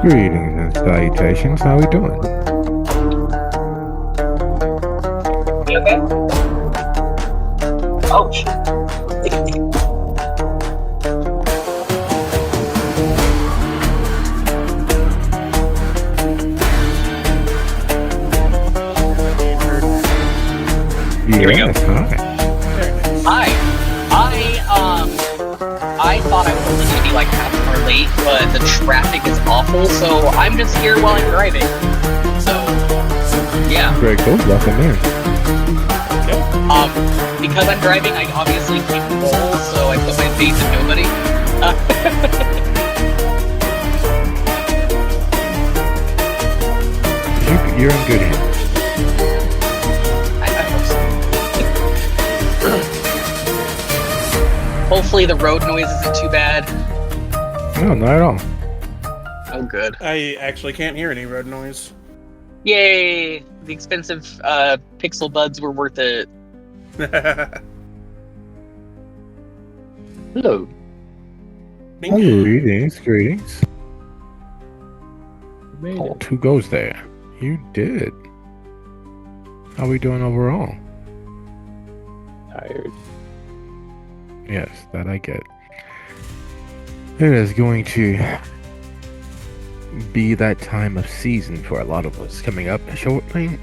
Greetings and salutations. How we doing? You okay? Oh, shit. Here we go. Yes, hi. Hi. I thought I was only gonna be like half an hour late, but the traffic is awful, so I'm just here while I'm driving. So, yeah. Very cool. Welcome in. Because I'm driving, I obviously keep roll, so I put my face in nobody. You're in good hands. I hope so. Hopefully the road noise isn't too bad. No, not at all. Oh, good. I actually can't hear any road noise. Yay! The expensive Pixel Buds were worth it. Hello. Greetings, greetings. Oh, who goes there? You did. How we doing overall? Tired. Yes, that I get. It is going to be that time of season for a lot of us coming up shortly.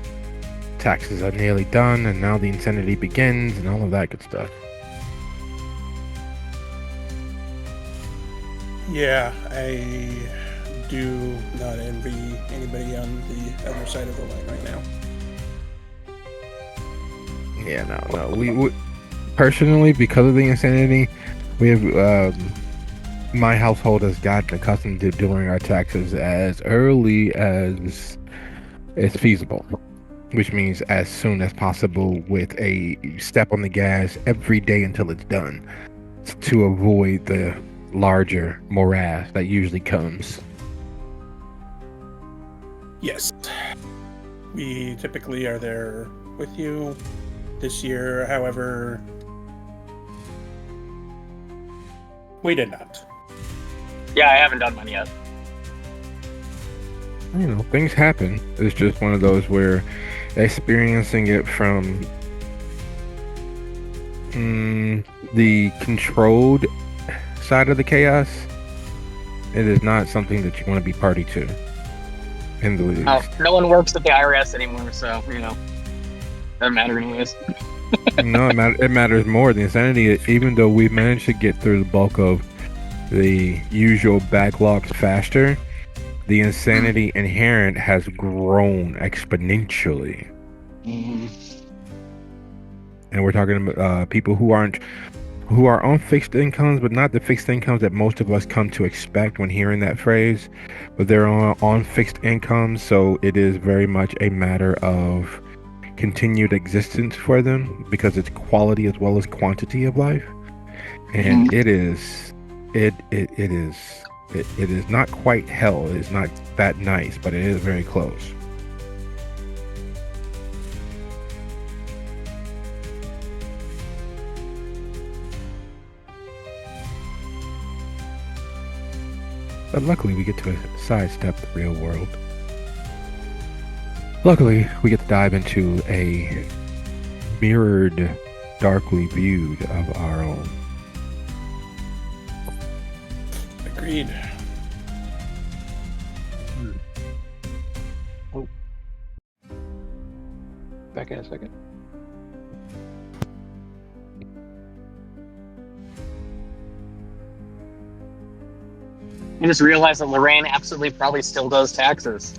Taxes are nearly done, and now the insanity begins, and all of that good stuff. Yeah, I do not envy anybody on the other side of the line right now. Yeah, no. We personally, because of the insanity, we have my household has gotten accustomed to doing our taxes as early as it's feasible, which means as soon as possible, with a step on the gas every day until it's done, to avoid the larger morass that usually comes. Yes. We typically are there with you this year, however, we did not. Yeah, I haven't done mine yet. You know, things happen. It's just one of those where experiencing it from the controlled side of the chaos, it is not something that you want to be party to in the least. Oh, no one works at the IRS anymore, so, doesn't matter anyways. No, it matters more. The insanity, even though we've managed to get through the bulk of the usual backlogs faster, the insanity inherent has grown exponentially. And we're talking about people who are on fixed incomes, but not the fixed incomes that most of us come to expect when hearing that phrase, but they're on fixed incomes, so it is very much a matter of continued existence for them, because it's quality as well as quantity of life. And it is not quite hell. It is not that nice, but it is very close. But luckily, we get to sidestep the real world. Luckily, we get to dive into a mirrored, darkly viewed of our own. Agreed. Oh. Back in a second. I just realized that Lorraine absolutely probably still does taxes.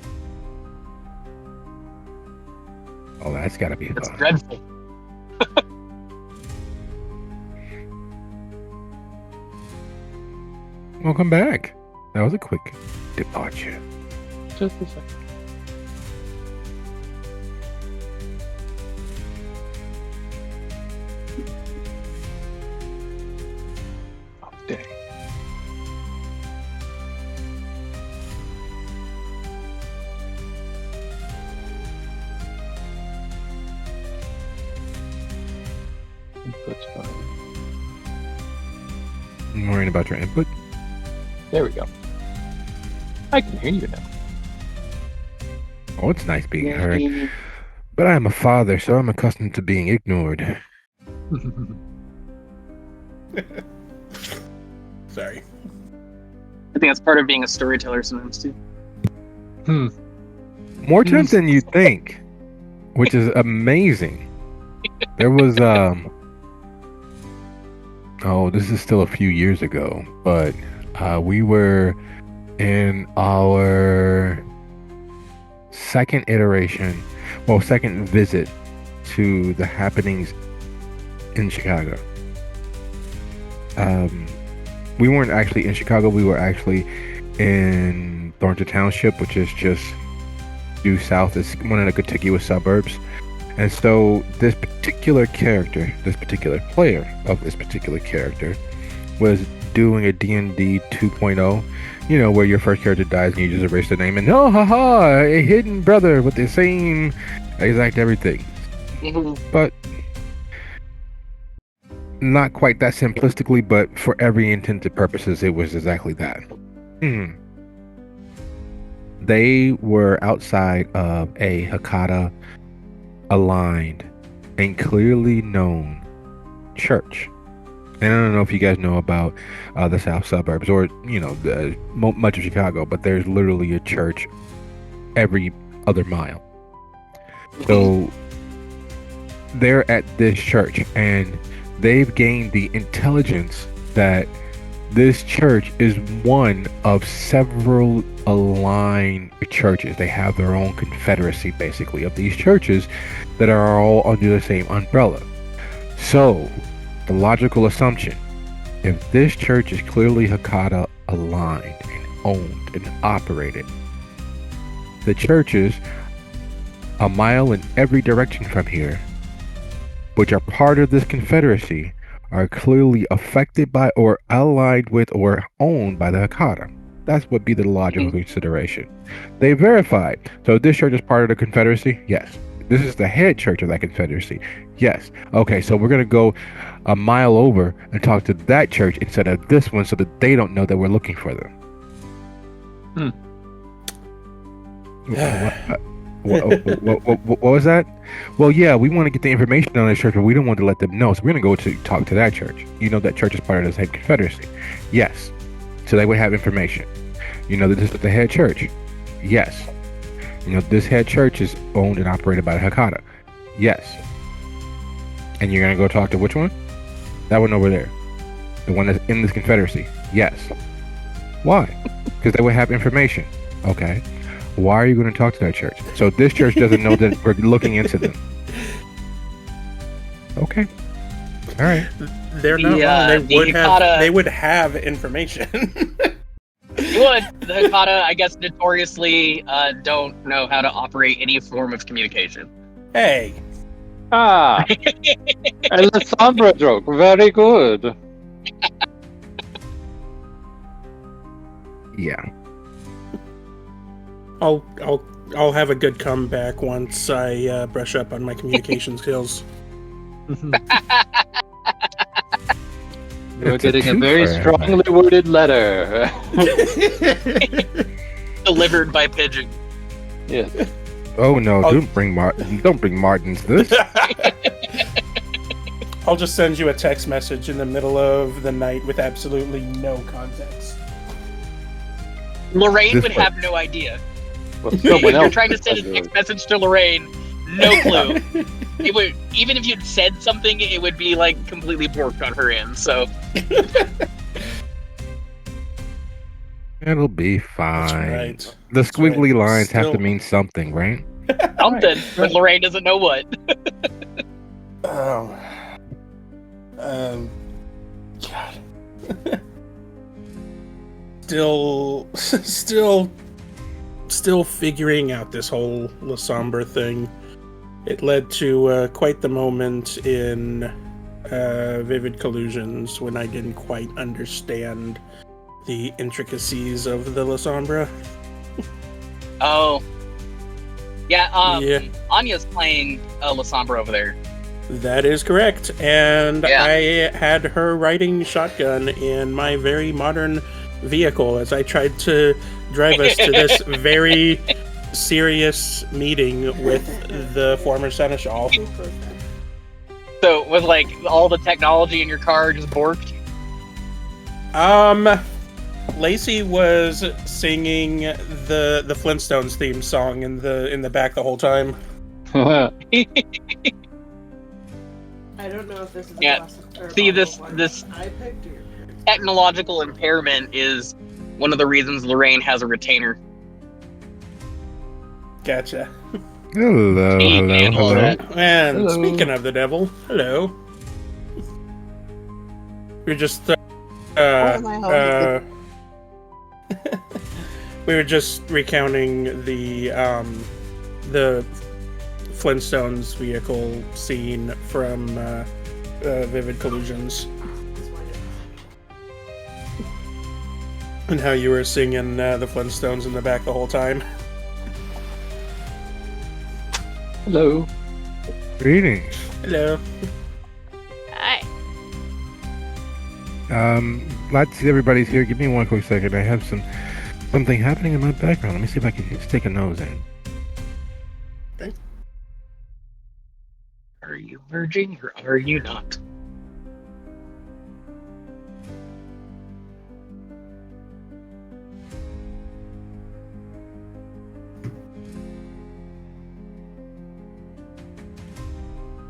Oh, that's gotta be It's fun. dreadful. Welcome back. That was a quick departure. Just a second. Oh, dang. Input's fine. I'm worrying about your input. There we go. I can hear you now. Oh, it's nice being heard. But I am a father, so I'm accustomed to being ignored. Sorry. I think that's part of being a storyteller sometimes too. More times than you think, which is amazing. There was oh, this is still a few years ago, but we were in our second visit to the happenings in Chicago. We weren't actually in Chicago, we were actually in Thornton Township, which is just due south. It's one of the contiguous suburbs. And so this particular player of this particular character was doing a D&D 2.0, you know, where your first character dies and you just erase the name and a hidden brother with the same exact everything. But not quite that simplistically, but for every intended purposes, it was exactly that. They were outside of a Hakata aligned and clearly known church. And I don't know if you guys know about the south suburbs or, you know, much of Chicago, but there's literally a church every other mile. So they're at this church and they've gained the intelligence that this church is one of several aligned churches. They have their own confederacy, basically, of these churches that are all under the same umbrella. So, the logical assumption, if this church is clearly Hakata aligned and owned and operated, the churches a mile in every direction from here, which are part of this confederacy, are clearly affected by or allied with or owned by the Hakata. That's would be the logical consideration. They verified. So this church is part of the confederacy? Yes. This is the head church of that confederacy? Yes. Okay, so we're going to go a mile over and talk to that church instead of this one so that they don't know that we're looking for them. What was that? Well, yeah, we want to get the information on this church, but we don't want to let them know. So we're going to go to talk to that church. You know that church is part of the same confederacy. Yes. So they would have information. You know that this is the head church. Yes. You know this head church is owned and operated by the Hakata. Yes. And you're going to go talk to which one? That one over there. The one that's in this confederacy. Yes. Why? Because they would have information. Okay. Why are you going to talk to that church? So this church doesn't know that we're looking into them. Okay. All right. They're not wrong. They would have information. You would. The Hakata, I guess, notoriously don't know how to operate any form of communication. Hey. A Sombra joke. Very good. Yeah. I'll have a good comeback once I brush up on my communication skills. You're getting a very strongly worded letter. Delivered by pigeon. Yes. Oh no! Don't bring Martin's this. I'll just send you a text message in the middle of the night with absolutely no context. Lorraine would have no idea. Well, If you're trying to send a text message to Lorraine, no clue. It would, even if you'd said something, it would be like completely borked on her end. So It'll be fine. Right. The squiggly lines have to Still- mean something, right? something, but Lorraine doesn't know what. Oh. God. Still figuring out this whole La Sombre thing. It led to quite the moment in Vivid Collusions when I didn't quite understand the intricacies of the La Sombra. Oh. Yeah, Yeah. Anya's playing La Sombra over there. That is correct. And Yeah. I had her riding shotgun in my very modern vehicle as I tried to drive us to this very serious meeting with the former seneschal. So, was like all the technology in your car just borked? Lacey was singing the Flintstones theme song in the back the whole time. I don't know if this is Yeah. See, this I picked your technological impairment is one of the reasons Lorraine has a retainer. Gotcha. Hello, She hello, can handle all hello. that. And Hello. speaking of the devil, hello. We're just we were just recounting the Flintstones vehicle scene from Vivid Collusions, and how you were singing the Flintstones in the back the whole time. Hello. Greetings. Hello. Hi. Glad to see everybody's here. Give me one quick second. I have something happening in my background. Let me see if I can just take a nose in. Are you merging or are you not?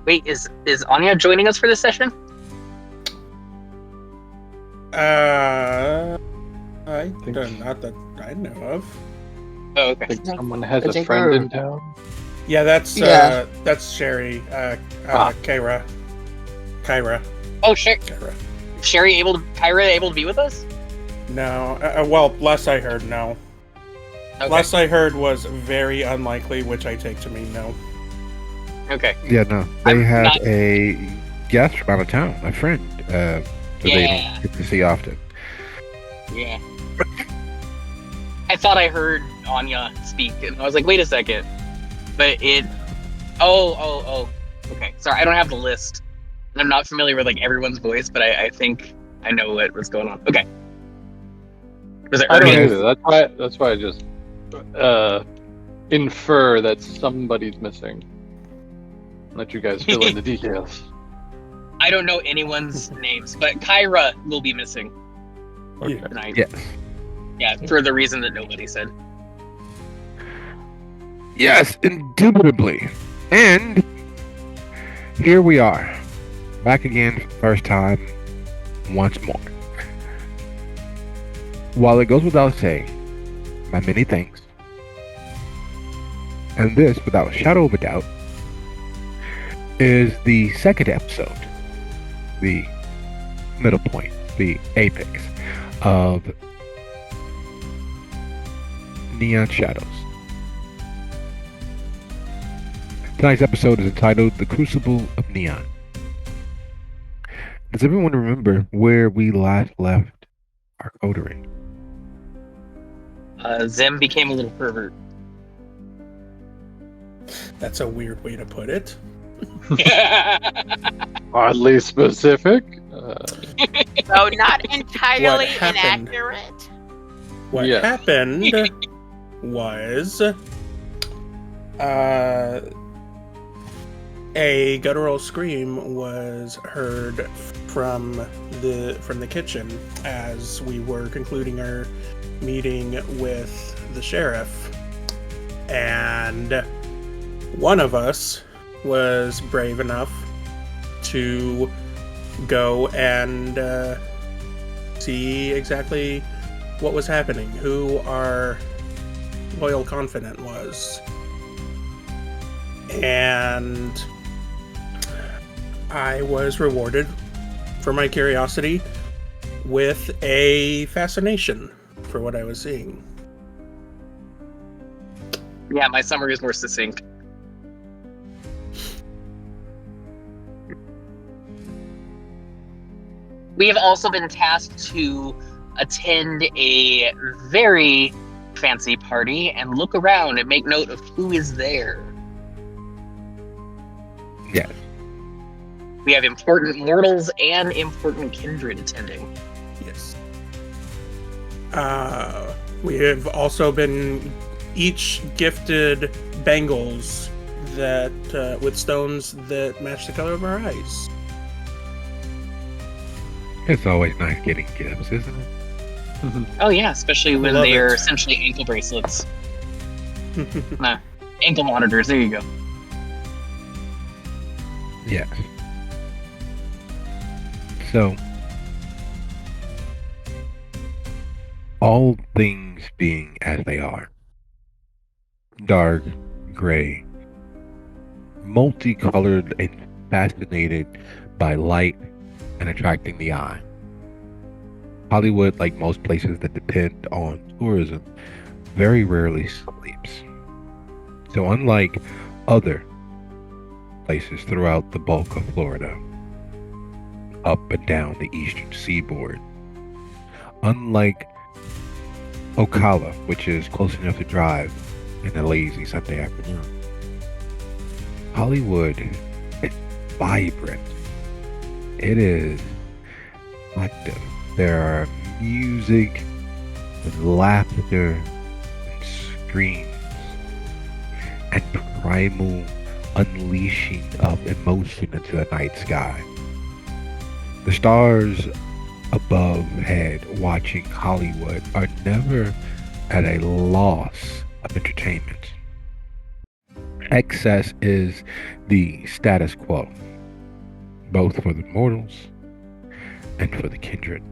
Wait, is Anya joining us for this session? I don't, not that I know of. Oh, I okay. think someone has I a think friend we're- in town. Yeah, that's Sherry. Kyra. Oh, Sherry Kyra. able to be with us? No. Well, last I heard, no. Okay. Last I heard was very unlikely, which I take to mean no. Okay. Yeah, no. They I'm have not- a guest from out of town, a friend, that they Yeah. don't get to see often. Yeah. I thought I heard Anya speak, and I was like, wait a second. But it... Oh. Okay. Sorry, I don't have the list. And I'm not familiar with, like, everyone's voice, but I think I know what was going on. Okay. Was it I don't Ernie? either. That's why I just infer that somebody's missing. Let you guys fill in the details. I don't know anyone's names, but Kyra will be missing Okay. tonight. Yes. Yeah, for the reason that nobody said. Yes, indubitably. And here we are. Back again, first time, once more. While it goes without saying, my many thanks. And this, without a shadow of a doubt, is the second episode, the middle point, the apex of Neon Shadows. Tonight's episode is entitled The Crucible of Neon. Does everyone remember where we last left our coterie? Zem became a little pervert. That's a weird way to put it. Oddly specific. So not entirely happened? inaccurate. What Yeah. happened was a guttural scream was heard from the kitchen as we were concluding our meeting with the sheriff, and one of us was brave enough to go and see exactly what was happening, who our loyal confidant was. And I was rewarded for my curiosity with a fascination for what I was seeing. Yeah, my summary is more succinct. We have also been tasked to attend a very fancy party and look around and make note of who is there. Yes. We have important mortals and important kindred attending. Yes. We have also been each gifted bangles that with stones that match the color of our eyes. It's always nice getting gifts, isn't it? Oh yeah, especially when Love they're it. essentially ankle bracelets. Nah, ankle monitors. There you go. Yes. So, all things being as they are, dark, gray, multicolored, and fascinated by light and attracting the eye. Hollywood, like most places that depend on tourism, very rarely sleeps. So, unlike other places throughout the bulk of Florida, up and down the eastern seaboard, unlike Ocala, which is close enough to drive in a lazy Sunday afternoon, Hollywood is vibrant. It is active. There are music and laughter and screams and primal unleashing of emotion into the night sky. The stars above head watching Hollywood are never at a loss of entertainment. Excess is the status quo, both for the mortals and for the kindred.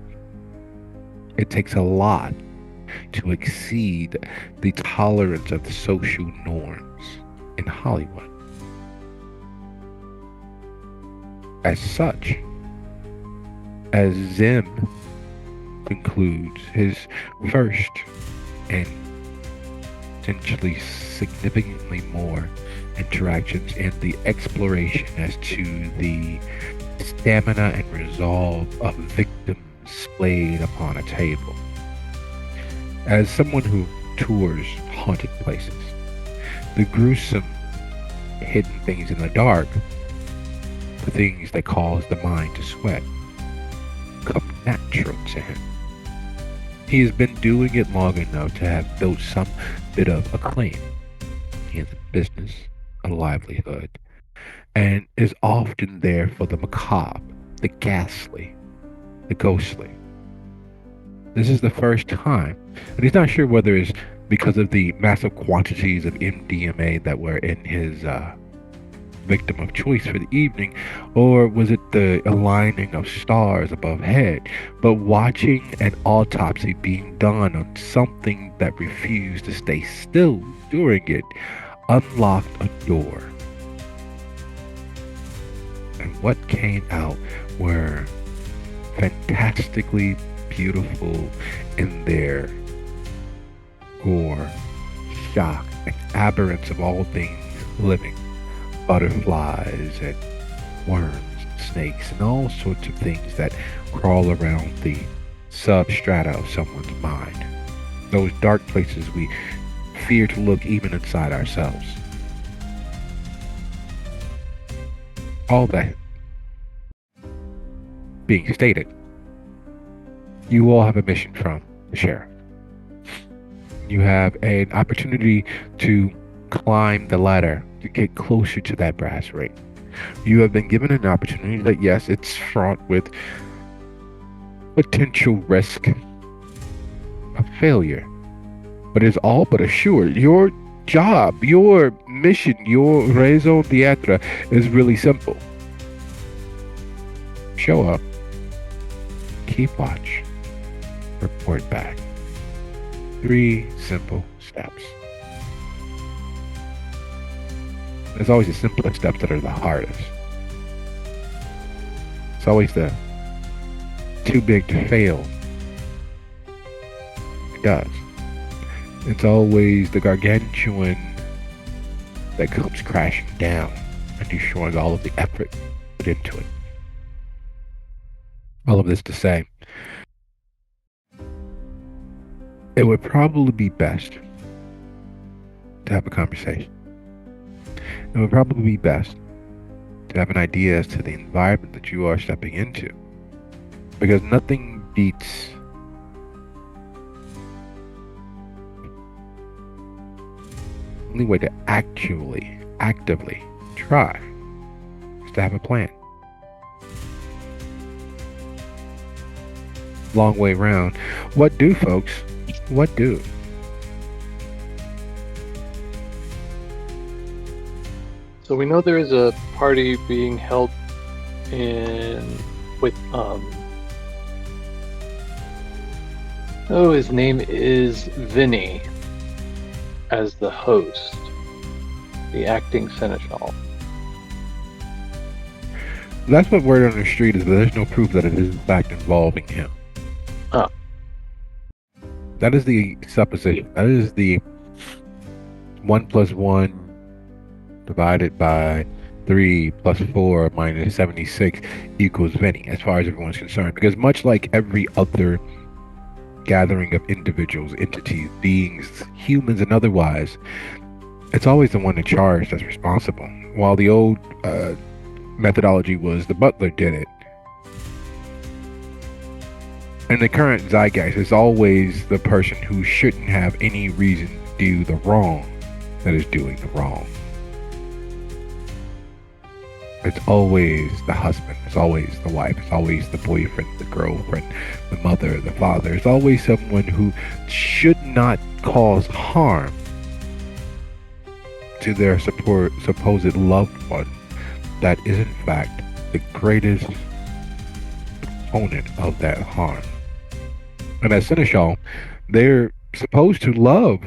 It takes a lot to exceed the tolerance of the social norms in Hollywood. As such, as Zim concludes his first and potentially significantly more interactions and the exploration as to the stamina and resolve of victims splayed upon a table. As someone who tours haunted places, the gruesome hidden things in the dark, the things that cause the mind to sweat, come natural to him. He has been doing it long enough to have built some bit of acclaim. He has a business, a livelihood, and is often there for the macabre, the ghastly, the ghostly. This is the first time, and he's not sure whether it's because of the massive quantities of MDMA that were in his victim of choice for the evening, or was it the aligning of stars above head, but watching an autopsy being done on something that refused to stay still during it unlocked a door. And what came out were fantastically beautiful in their gore, shock, and aberrance of all things living. Butterflies and worms, and snakes, and all sorts of things that crawl around the substrata of someone's mind. Those dark places we fear to look even inside ourselves. All that being stated, you all have a mission from the sheriff. You have an opportunity to climb the ladder to get closer to that brass ring. You have been given an opportunity that, yes, it's fraught with potential risk of failure, but it's all but assured. Your job, your mission, your raison d'etre is really simple. Show up, keep watch, report back. 3 simple steps. It's always the simplest steps that are the hardest. It's always the too big to fail. It does. It's always the gargantuan that comes crashing down and destroying all of the effort put into it. All of this to say, it would probably be best to have a conversation. It would probably be best to have an idea as to the environment that you are stepping into. Because nothing beats only way to actively try is to have a plan. Long way round. What do, folks? What do? So we know there is a party being held with his name is Vinny as the host, the acting seneschal. That's what word on the street is, but there's no proof that it is in fact involving him. Oh. That is the supposition. That is the 1 + 1 divided by 3 + 4 minus 76 equals Vinny, as far as everyone's concerned. Because much like every other gathering of individuals, entities, beings, humans, and otherwise, it's always the one in charge that's responsible. While the old methodology was the butler did it, and the current zeitgeist is always the person who shouldn't have any reason to do the wrong that is doing the wrong. It's always the husband, it's always the wife, it's always the boyfriend, the girlfriend, the mother, the father. It's always someone who should not cause harm to their supposed loved one that is in fact the greatest opponent of that harm. And as Seneschal, they're supposed to love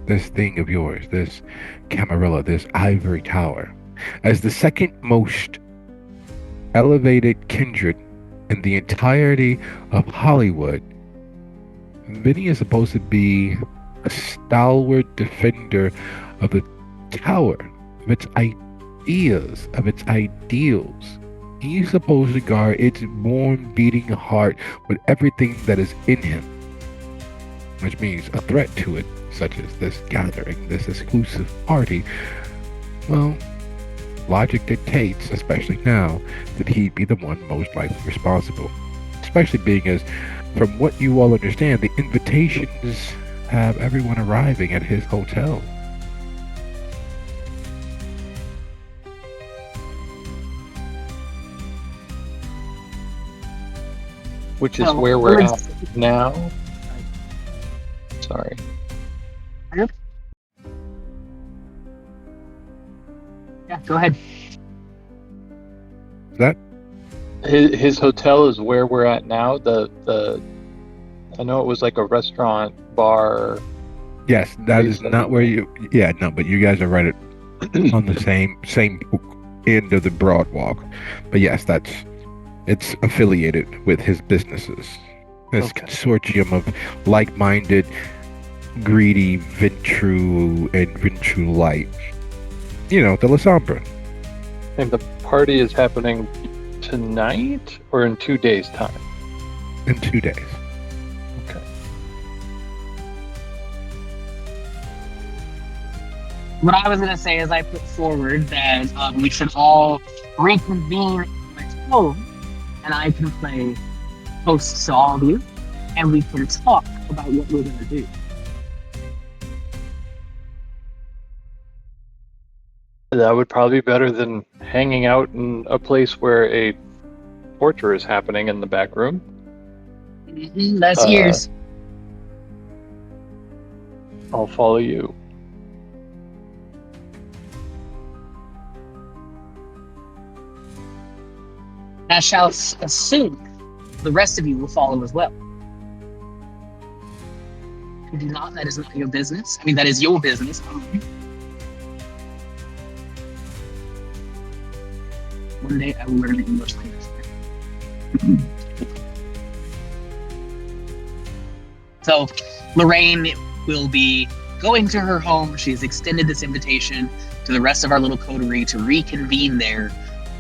this thing of yours, this Camarilla, this ivory tower. As the second most elevated kindred in the entirety of Hollywood, Vinny is supposed to be a stalwart defender of the tower, of its ideas, of its ideals. He's supposed to guard its warm, beating heart with everything that is in him, which means a threat to it, such as this gathering, this exclusive party. Well, logic dictates, especially now, that he'd be the one most likely responsible. Especially being as, from what you all understand, the invitations have everyone arriving at his hotel. Which is where we're at now. Sorry. Yeah, go ahead. That His hotel is where we're at now. I know it was like a restaurant, bar. yes, that is not where you. Yeah, no, but you guys are right on the same end of the broad walk. But yes, it's affiliated with his businesses. This consortium of like-minded, greedy Ventru and Ventru Light. You know, the La Sombra. And the party is happening tonight or in 2 days' time? In 2 days. Okay. What I was going to say is I put forward that we should all reconvene at home, and I can play host to all of you, and we can talk about what we're going to do. That would probably be better than hanging out in a place where a torture is happening in the back room. Less years. I'll follow you. I shall assume the rest of you will follow as well. If you do not, that is not your business. I mean, that is your business. One day I will learn English language. So, Lorraine will be going to her home. She's extended this invitation to the rest of our little coterie to reconvene there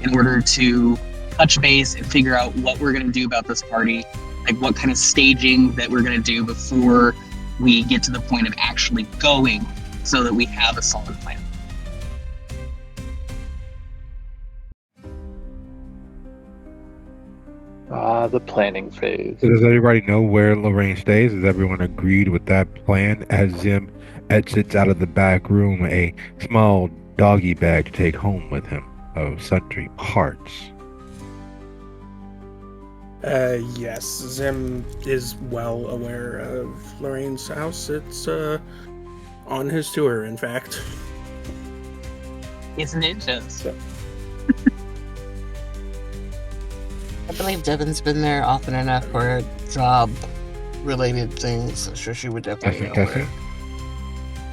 in order to touch base and figure out what we're going to do about this party, like what kind of staging that we're going to do before we get to the point of actually going, so that we have a solid plan. The planning phase. So does everybody know where Lorraine stays? Has everyone agreed with that plan as Zim exits out of the back room, a small doggy bag to take home with him of sundry parts? Yes, Zim is well aware of Lorraine's house. It's on his tour, in fact. It's ninjas. So, I believe Devon's been there often enough for job-related things. I'm sure she would definitely know Tessie? where.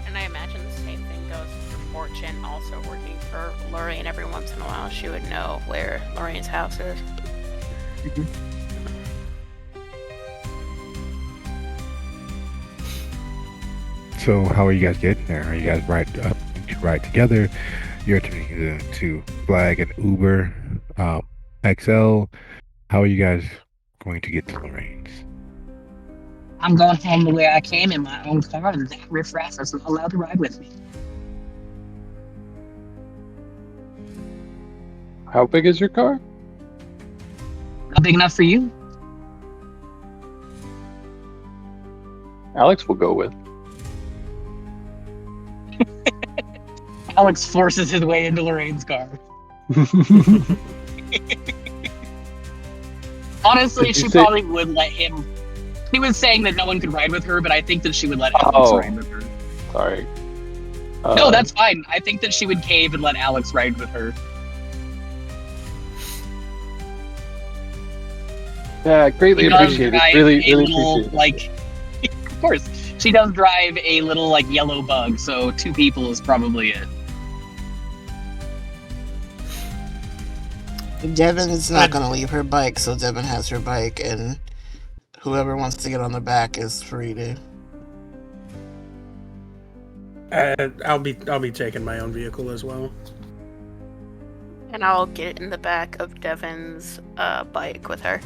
And I imagine the same thing goes for Fortune, also working for Lorraine every once in a while. She would know where Lorraine's house is. So how are you guys getting there? Are you guys ride together? You're attempting to flag an Uber XL. How are you guys going to get to Lorraine's? I'm going home the way I came in my own car, and that riffraff is not allowed to ride with me. How big is your car? Not big enough for you. Alex will go with. Alex forces his way into Lorraine's car. Honestly, Did you she say- probably would let him. He was saying that no one could ride with her, but I think that she would let Alex Oh. ride with her. Sorry. No, that's fine. I think that she would cave and let Alex ride with her. Yeah, greatly She does appreciated. drive Really, a really little, appreciated. of course, she does drive a little, yellow bug, so 2 people is probably it. Devon's not going to leave her bike, so Devon has her bike, and whoever wants to get on the back is free to. I'll be taking my own vehicle as well. And I'll get in the back of Devon's bike with her.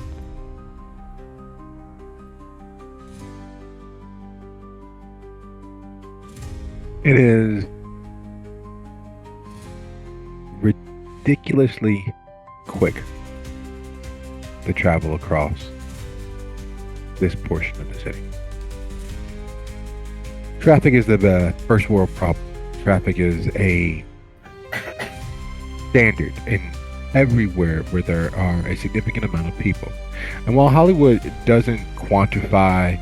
It is ridiculously quick to travel across this portion of the city. Traffic is the first world problem. Traffic is a standard in everywhere where there are a significant amount of people. And while Hollywood doesn't quantify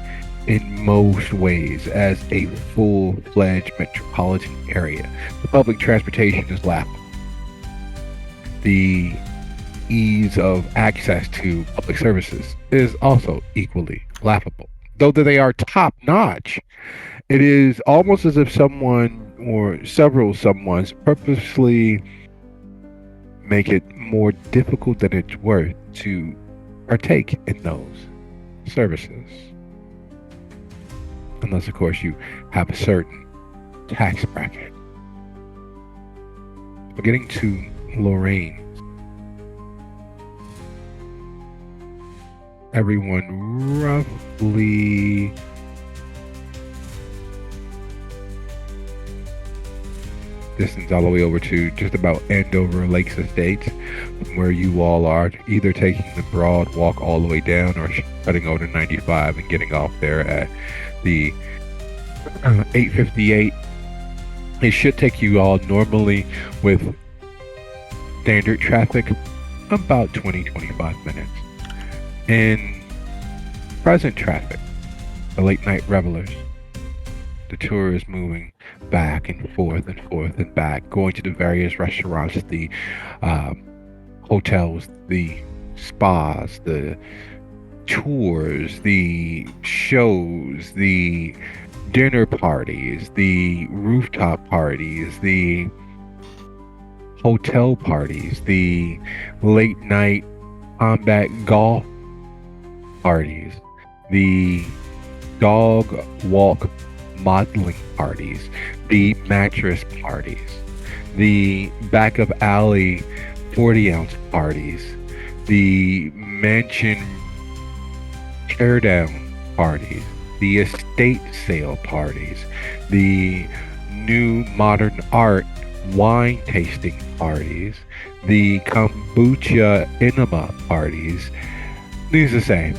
in most ways as a full-fledged metropolitan area, the public transportation is laughable. The ease of access to public services is also equally laughable. Though they are top-notch, it is almost as if someone or several someones purposely make it more difficult than it's worth to partake in those services. Unless, of course, you have a certain tax bracket. But getting to Lorraine, everyone roughly distance all the way over to just about Andover Lakes Estates from where you all are, either taking the broad walk all the way down or cutting over to 95 and getting off there at the 858. It should take you all normally with standard traffic about 20-25 minutes. In present traffic, the late night revelers, the tour is moving back and forth and back, going to the various restaurants, the hotels, the spas, the tours, the shows, the dinner parties, the rooftop parties, the hotel parties, the late night combat golf parties, the dog walk modeling parties, the mattress parties, the back of alley 40-ounce parties, the mansion teardown parties, the estate sale parties, the new modern art wine tasting parties, the kombucha enema parties, needless to say,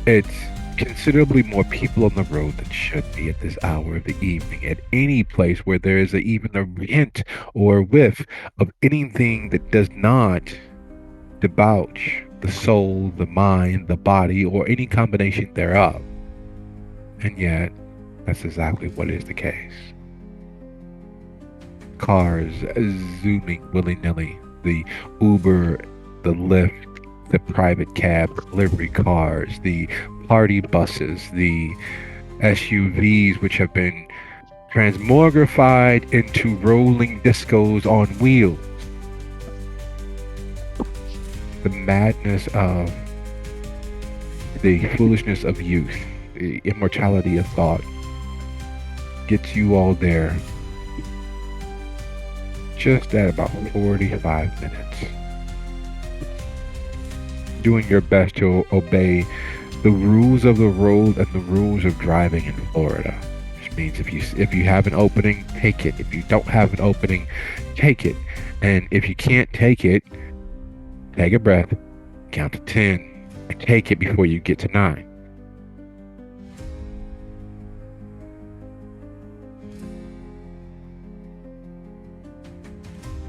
it's considerably more people on the road than should be at this hour of the evening. At any place where there is even a hint or a whiff of anything that does not debauch the soul, the mind, the body, or any combination thereof. And yet, that's exactly what is the case. Cars zooming willy-nilly, the Uber, the Lyft, the private cab, delivery cars, the party buses, the SUVs, which have been transmogrified into rolling discos on wheels. The madness of the foolishness of youth, the immortality of thought, gets you all there just at about 45 minutes. Doing your best to obey the rules of the road and the rules of driving in Florida. Which means if you have an opening, take it. If you don't have an opening, take it. And if you can't take it, take a breath, count to 10, and take it before you get to 9.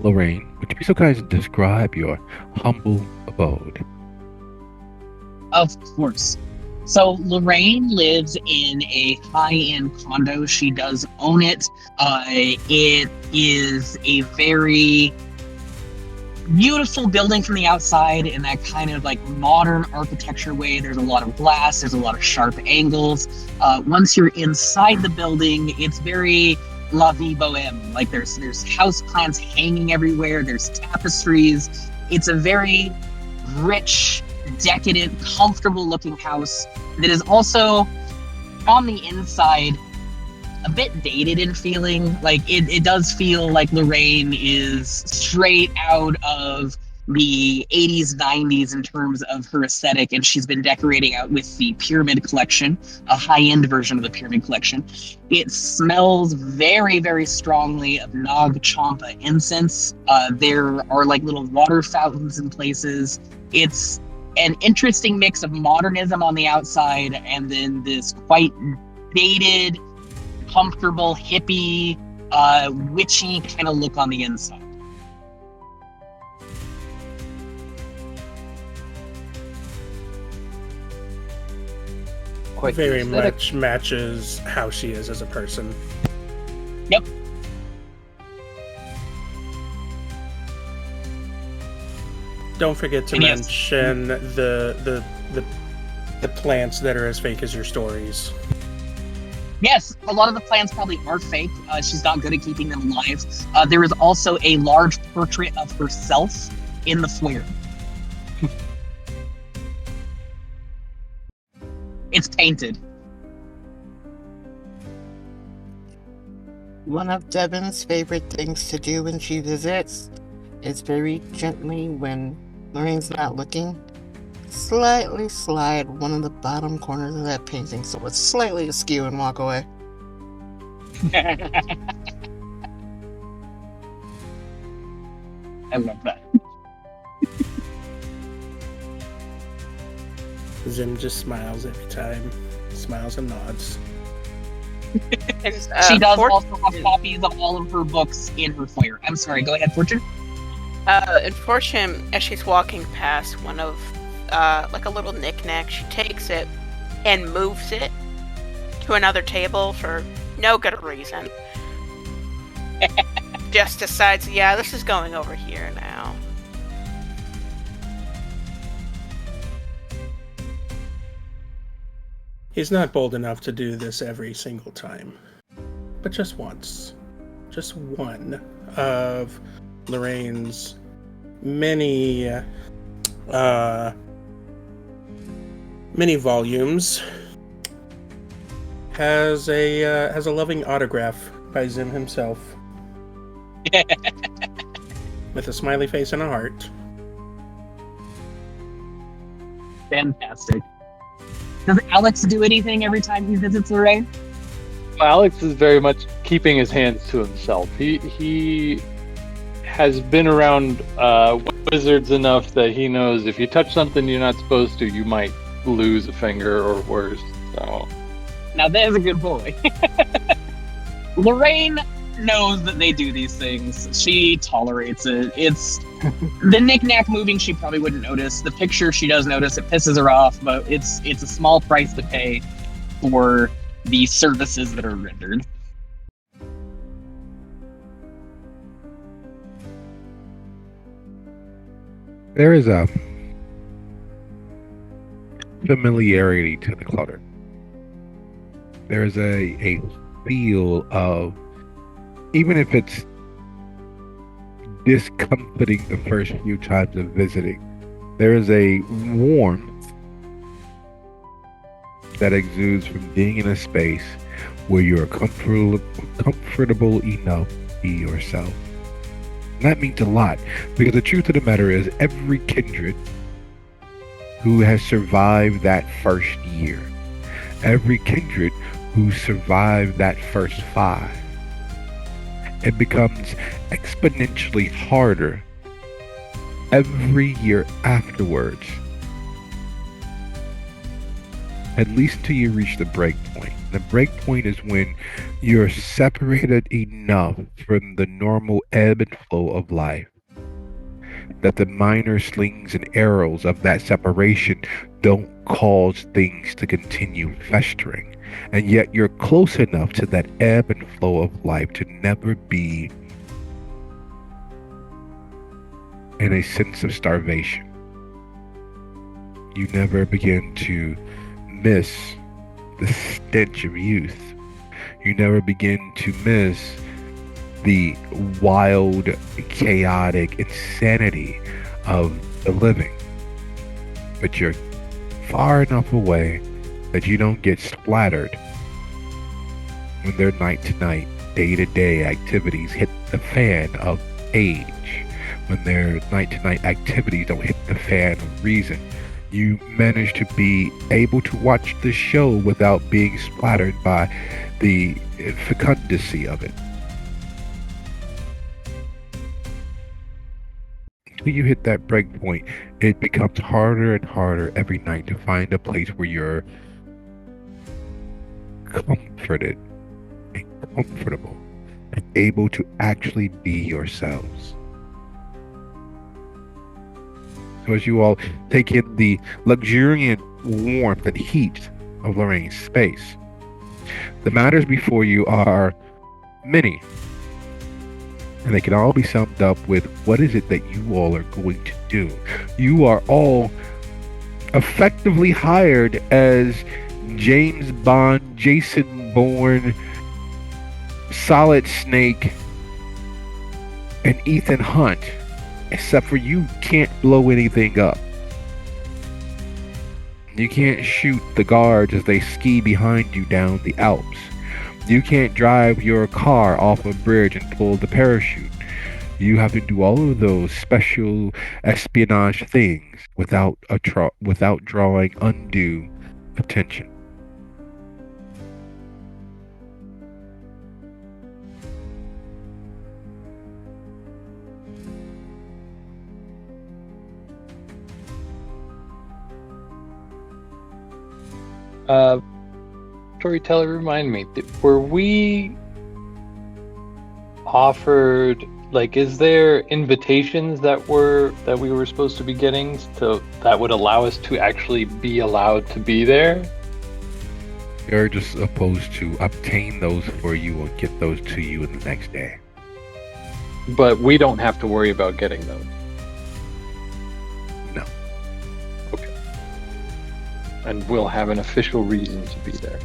Lorraine, would you be so kind as to describe your humble abode? Of course. So Lorraine lives in a high-end condo. She does own it. It is a very beautiful building from the outside in that kind of like modern architecture way. There's a lot of glass. There's a lot of sharp angles. Once you're inside the building, it's very la vie boheme. Like there's house plants hanging everywhere. There's tapestries. It's a very rich, decadent, comfortable-looking house that is also on the inside a bit dated in feeling. Like it does feel like Lorraine is straight out of the 80s, 90s in terms of her aesthetic, and she's been decorating out with the Pyramid Collection, a high-end version of the Pyramid Collection. It smells very, very strongly of Nag Champa incense. There are like little water fountains in places. It's an interesting mix of modernism on the outside and then this quite dated, comfortable, hippie, witchy kind of look on the inside. Quite Very aesthetic. much matches how she is as a person. Yep. Don't forget to And yes. mention the plants that are as fake as your stories. Yes, a lot of the plants probably are fake. She's not good at keeping them alive. There is also a large portrait of herself in the foyer. It's painted. One of Devon's favorite things to do when she visits is very gently, when Lorraine's not looking, slightly slide one of the bottom corners of that painting so it's slightly askew and walk away. I love that. Zim just smiles every time. Smiles and nods. And, She does Fort- also have copies of all of her books in her foyer. I'm sorry, go ahead, Fortune. Unfortunately, as she's walking past one of, like a little knickknack, she takes it and moves it to another table for no good reason. Just decides, yeah, this is going over here now. He's not bold enough to do this every single time, but just once. Just one of Lorraine's many volumes has a loving autograph by Zim himself with a smiley face and a heart. Fantastic. Does Alex do anything every time he visits Lorraine? Alex is very much keeping his hands to himself. He has been around wizards enough that he knows if you touch something you're not supposed to, you might lose a finger or worse. So Now there's a good boy. Lorraine knows that they do these things. She tolerates it. It's the knick-knack moving she probably wouldn't notice. The picture she does notice. It pisses her off, but it's a small price to pay for the services that are rendered. There is a familiarity to the clutter. There is a feel of, even if it's discomforting the first few times of visiting, there is a warmth that exudes from being in a space where you're comfortable enough to be yourself. And that means a lot, because the truth of the matter is, every kindred who has survived that first year, every kindred who survived that first 5, it becomes exponentially harder every year afterwards, at least until you reach the break point. The break point is when you're separated enough from the normal ebb and flow of life that the minor slings and arrows of that separation don't cause things to continue festering. And yet you're close enough to that ebb and flow of life to never be in a sense of starvation. You never begin to miss the stench of youth. You never begin to miss the wild, chaotic insanity of the living. But you're far enough away that you don't get splattered when their night-to-night, day-to-day activities hit the fan of age. When their night-to-night activities don't hit the fan of reason. You manage to be able to watch the show without being splattered by the fecundity of it. Until you hit that break point, it becomes harder and harder every night to find a place where you're comforted and comfortable and able to actually be yourselves. So as you all take in the luxuriant warmth and heat of Lorraine's space, the matters before you are many, and they can all be summed up with, what is it that you all are going to do? You are all effectively hired as James Bond, Jason Bourne, Solid Snake, and Ethan Hunt, except for you can't blow anything up. You can't shoot the guards as they ski behind you down the Alps. You can't drive your car off a bridge and pull the parachute. You have to do all of those special espionage things without drawing undue attention. Storyteller, remind me, were we offered, like, is there invitations that we were supposed to be getting that would allow us to actually be allowed to be there? You're just supposed to obtain those for you and get those to you in the next day. But we don't have to worry about getting those. No. Okay. And we'll have an official reason to be there.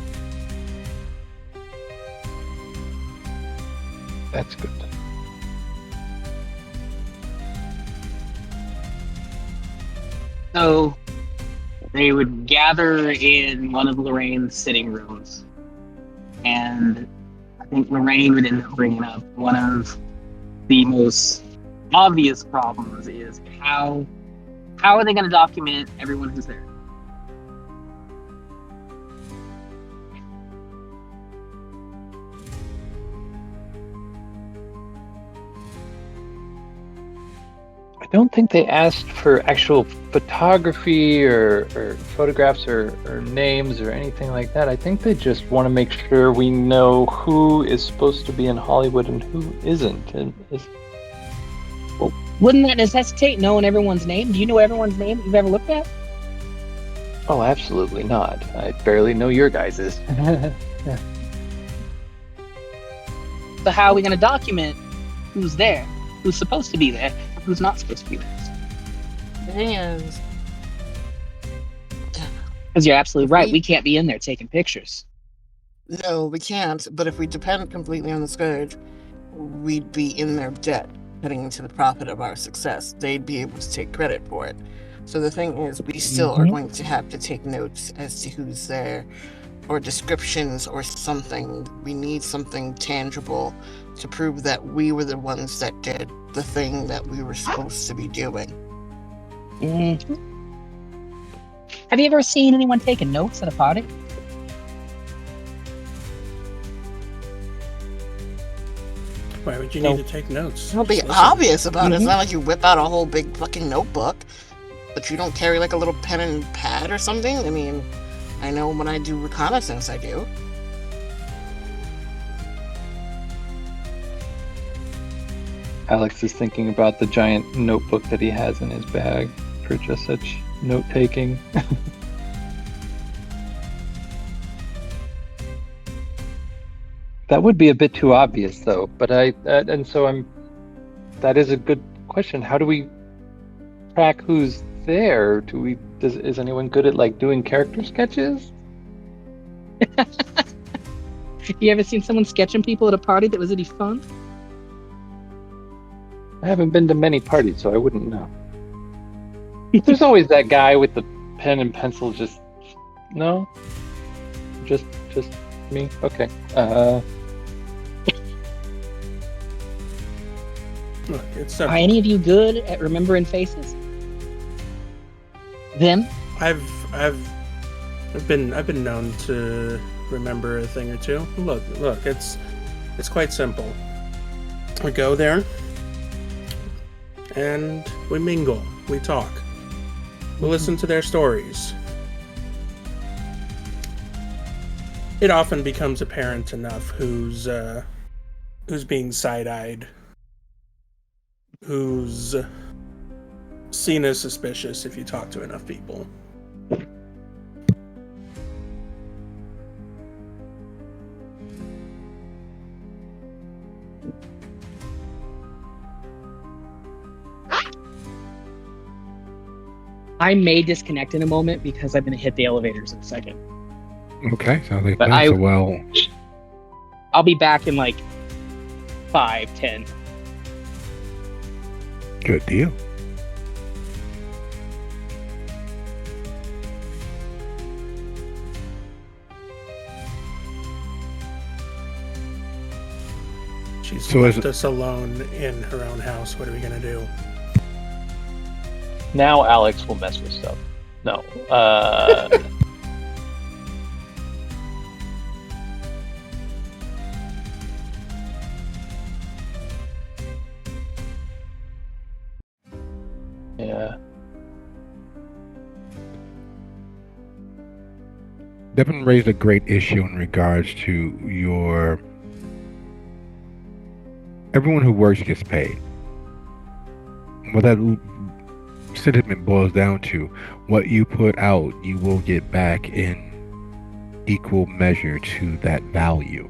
That's good. So they would gather in one of Lorraine's sitting rooms, and I think Lorraine would end up bringing up one of the most obvious problems is how are they going to document everyone who's there? don't think they asked for actual photography or photographs or names or anything like that. I think they just want to make sure we know who is supposed to be in Hollywood and who isn't. And Well, wouldn't that necessitate knowing everyone's name? Do you know everyone's name that you've ever looked at? oh, absolutely not. I barely know your guys's. So how are we going to document who's there, who's supposed to be there, who's not supposed to be there? The thing is, Because you're absolutely right. We can't be in there taking pictures. no, we can't. But if we depend completely on the Scourge, we'd be in their debt, heading into the profit of our success. They'd be able to take credit for it. So the thing is, we still are going to have to take notes as to who's there, or descriptions or something. We need something tangible to prove that we were the ones that did the thing that we were supposed to be doing. Mhm. Have you ever seen anyone taking notes at a party? Why would you No. need to take notes? It'll be Just listen. obvious about it. It's not like you whip out a whole big fucking notebook, but you don't carry like a little pen and pad or something. I mean, I know when I do reconnaissance, I do. Alex is thinking about the giant notebook that he has in his bag for just such note taking. That would be a bit too obvious, though. But that is a good question. How do we track who's there? Is anyone good at like doing character sketches? You ever seen someone sketching people at a party that was any fun? I haven't been to many parties, so I wouldn't know. There's always that guy with the pen and pencil. No, just me. Okay. Look, it's Are any of you good at remembering faces? Them? I've been known to remember a thing or two. Look, it's quite simple. We go there and we mingle, we talk, we listen to their stories. It often becomes apparent enough who's being side-eyed, who's seen as suspicious if you talk to enough people. I may disconnect in a moment because I'm going to hit the elevators in a second. Okay, sounds like But that's well. I'll be back in like 5, 10. Good deal. She's So left is- us alone in her own house. What are we gonna do? Now Alex will mess with stuff. No. Yeah. Devin raised a great issue in regards to your. Everyone who works gets paid. What that sentiment boils down to, what you put out, you will get back in equal measure to that value.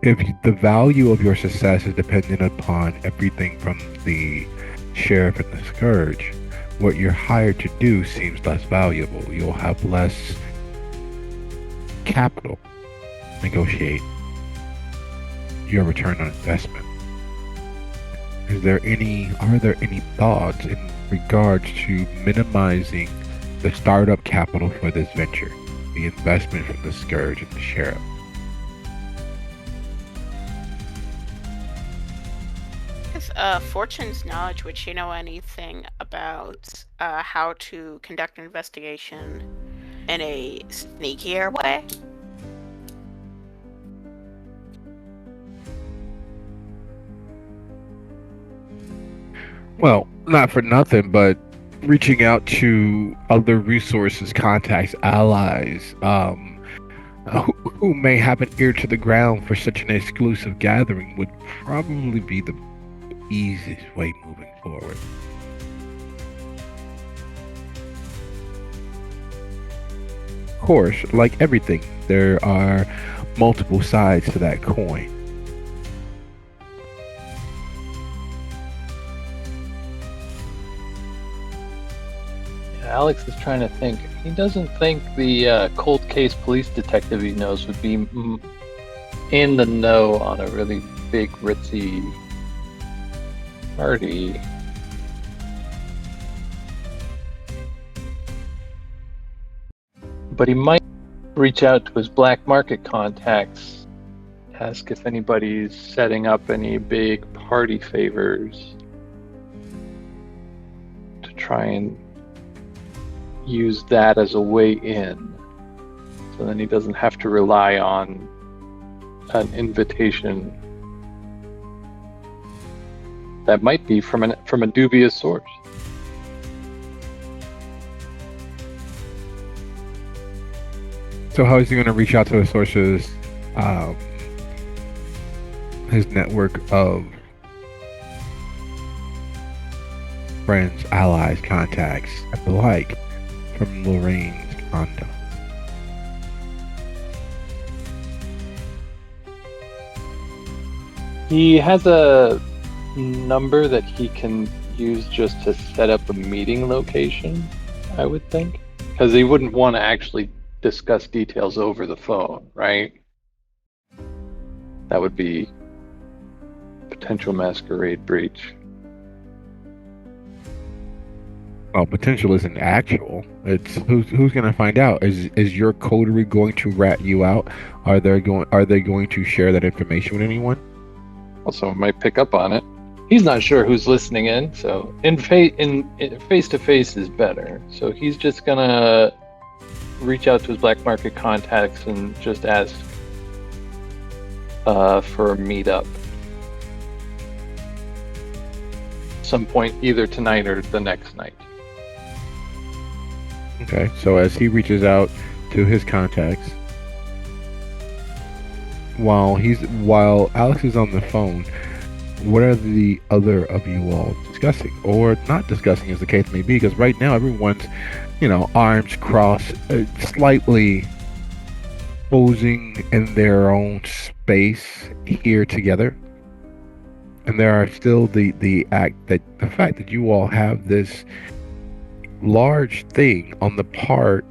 If the value of your success is dependent upon everything from the sheriff and the scourge, what you're hired to do seems less valuable. You'll have less capital to negotiate your return on investment. Are there any thoughts in regards to minimizing the startup capital for this venture, the investment from the scourge and the sheriff? With Fortune's knowledge, would she know anything about how to conduct an investigation in a sneakier way? Well, not for nothing, but reaching out to other resources, contacts, allies, who may have an ear to the ground for such an exclusive gathering would probably be the easiest way moving forward. Of course, like everything, there are multiple sides to that coin. Alex is trying to think. He doesn't think the cold case police detective he knows would be in the know on a really big ritzy party. But he might reach out to his black market contacts, ask if anybody's setting up any big party favors to try and use that as a way in, so then he doesn't have to rely on an invitation that might be from a dubious source. So how is he going to reach out to his sources, his network of friends, allies, contacts, and the like, from Lorraine's condo? He has a number that he can use just to set up a meeting location, I would think, because he wouldn't want to actually discuss details over the phone, right? That would be potential masquerade breach. Well, potential isn't actual. It's who's going to find out. Is your coterie going to rat you out? Are they going to share that information with anyone? Well, someone might pick up on it. He's not sure who's listening in, so in face to face is better. So he's just gonna reach out to his black market contacts and just ask for a meetup some point either tonight or the next night. Okay, so as he reaches out to his contacts, while Alex is on the phone, what are the other of you all discussing or not discussing, as the case may be? Because right now everyone's, arms crossed, slightly posing in their own space here together, and there are still the fact that you all have this large thing on the part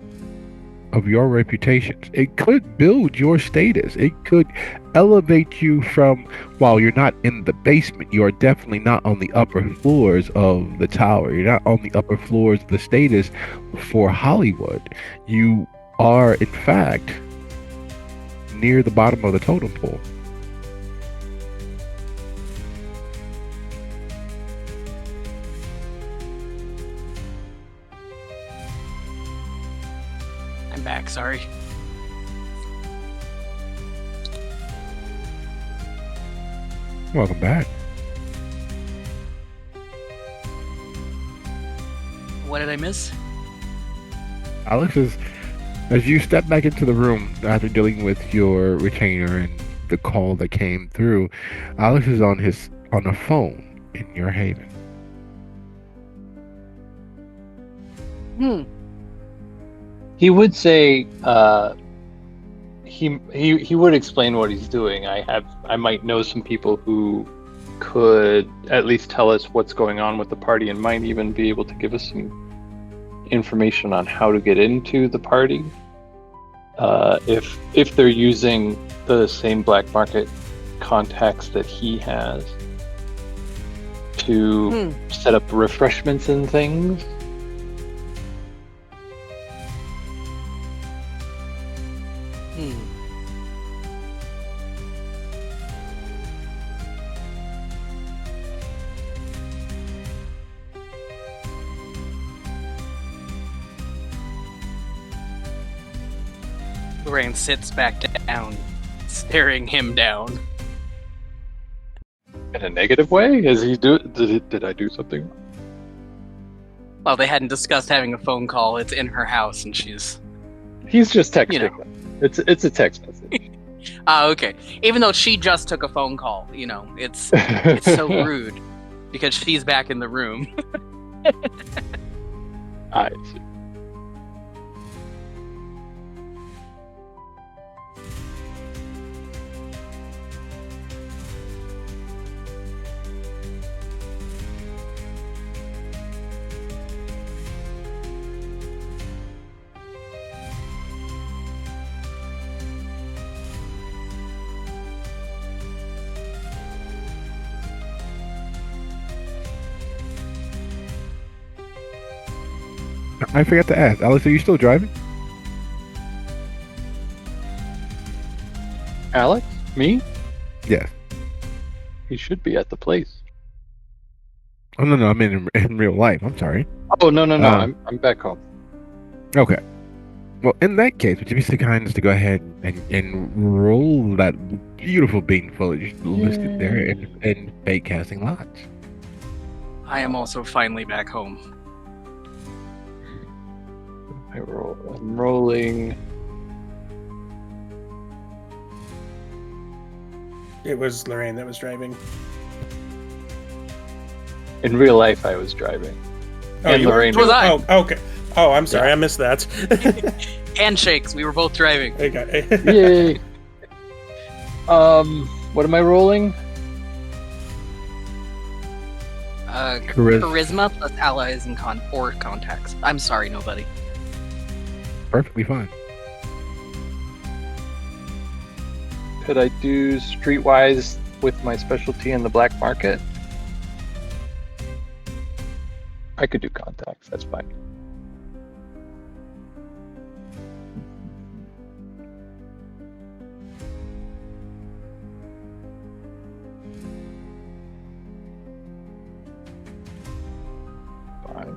of your reputations. It could build your status. It could elevate you from, while you're not in the basement, you are definitely not on the upper floors of the tower. You're not on the upper floors of the status for Hollywood. You are, in fact, near the bottom of the totem pole. Back, sorry. Welcome back. What did I miss? Alex, as you step back into the room after dealing with your retainer and the call that came through, Alex is on a phone in your haven. He would say he would explain what he's doing. I might know some people who could at least tell us what's going on with the party and might even be able to give us some information on how to get into the party. If they're using the same black market contacts that he has to set up refreshments and things. Lorraine sits back down, staring him down. In a negative way? Did I do something? Well, they hadn't discussed having a phone call. It's in her house, and she's. He's just texting. You know. It's a text message. Okay. Even though she just took a phone call, it's so rude because she's back in the room. I see. I forgot to ask, Alex, are you still driving? Alex? Me? Yes. He should be at the place. Oh no, I mean in real life. I'm sorry. Oh no. I'm back home. Okay. Well, in that case, would you be so kind as to go ahead and roll that beautiful bean foliage listed there in fake casting lots? I am also finally back home. I'm rolling. It was Lorraine that was driving. In real life, I was driving. Oh, And you were? Lorraine was I. Oh, okay. Oh, I'm sorry, I missed that. Handshakes. We were both driving. Okay. Yay! What am I rolling? Charisma plus allies and contacts. I'm sorry, nobody. Perfectly fine. Could I do streetwise with my specialty in the black market? I could do contacts. That's fine. Fine.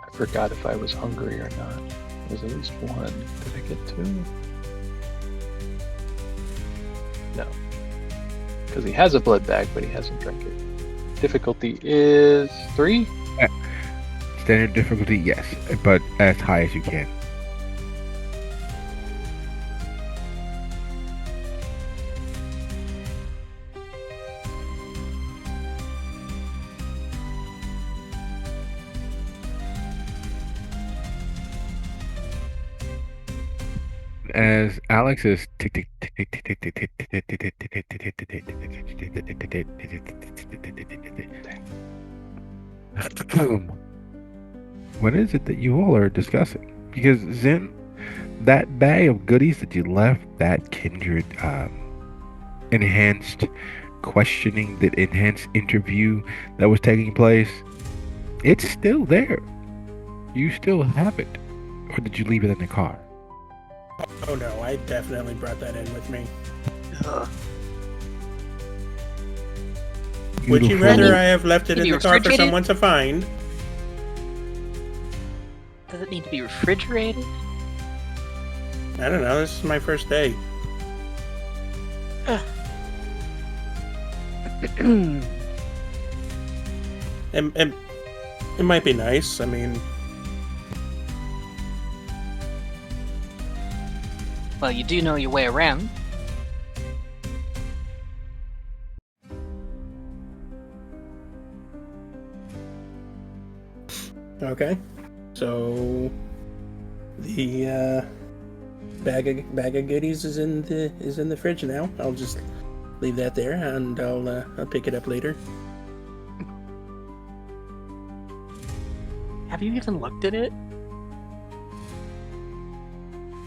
I forgot if I was hungry or not. There's at least one. Did I get two? No. Because he has a blood bag, but he hasn't drank it. Difficulty is 3? Standard difficulty, yes, but as high as you can. As Alex is what is it that you all are discussing? Because Zim, that bag of goodies that you left, that Kindred enhanced questioning, that enhanced interview that was taking place, it's still there. You still have it. Or did you leave it in the car? Oh no, I definitely brought that in with me. Would you Beautiful. rather I have left it in Maybe the car for refrigerated? someone to find? Does it need to be refrigerated? I don't know, this is my first day. It might be nice, I mean... Well, you do know your way around. Okay, so the bag of goodies is in the fridge now. I'll just leave that there, and I'll pick it up later. Have you even looked at it?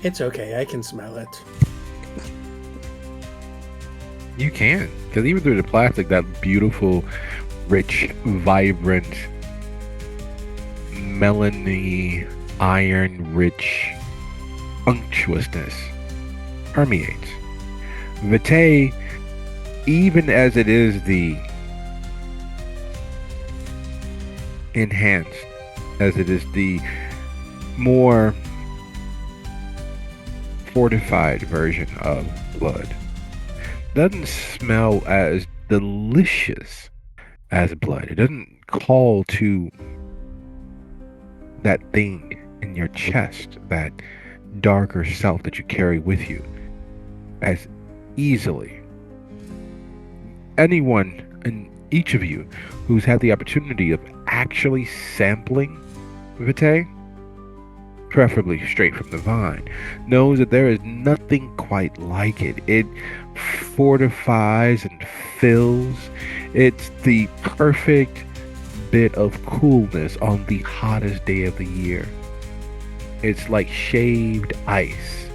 It's okay, I can smell it. You can, because even through the plastic, that beautiful, rich, vibrant, melony, iron-rich unctuousness permeates. Vitae, even as it is the enhanced, as it is the more fortified version of blood. Doesn't smell as delicious as blood. It doesn't call to that thing in your chest, that darker self that you carry with you as easily. Anyone and each of you who's had the opportunity of actually sampling Vitae, preferably straight from the vine, knows that there is nothing quite like it. It fortifies and fills. It's the perfect bit of coolness on the hottest day of the year. It's like shaved ice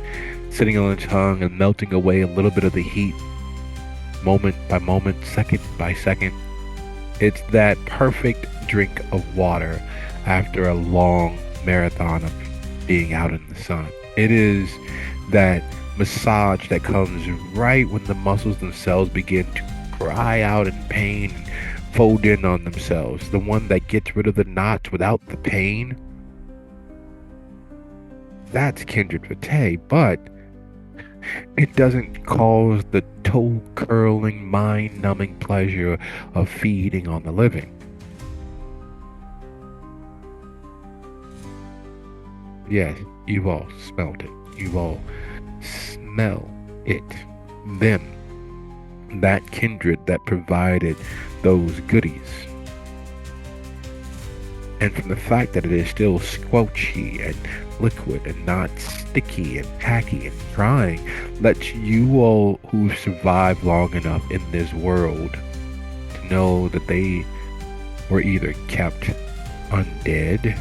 sitting on the tongue and melting away a little bit of the heat moment by moment, second by second. It's that perfect drink of water after a long marathon of being out in the sun. It is that massage that comes right when the muscles themselves begin to cry out in pain and fold in on themselves. The one that gets rid of the knots without the pain. That's Kindred Vitae, but it doesn't cause the toe-curling, mind-numbing pleasure of feeding on the living. Yes, you've all smelled it. You all smell it. Them. That kindred that provided those goodies. And from the fact that it is still squelchy and liquid and not sticky and tacky and drying, lets you all who've survived long enough in this world to know that they were either kept undead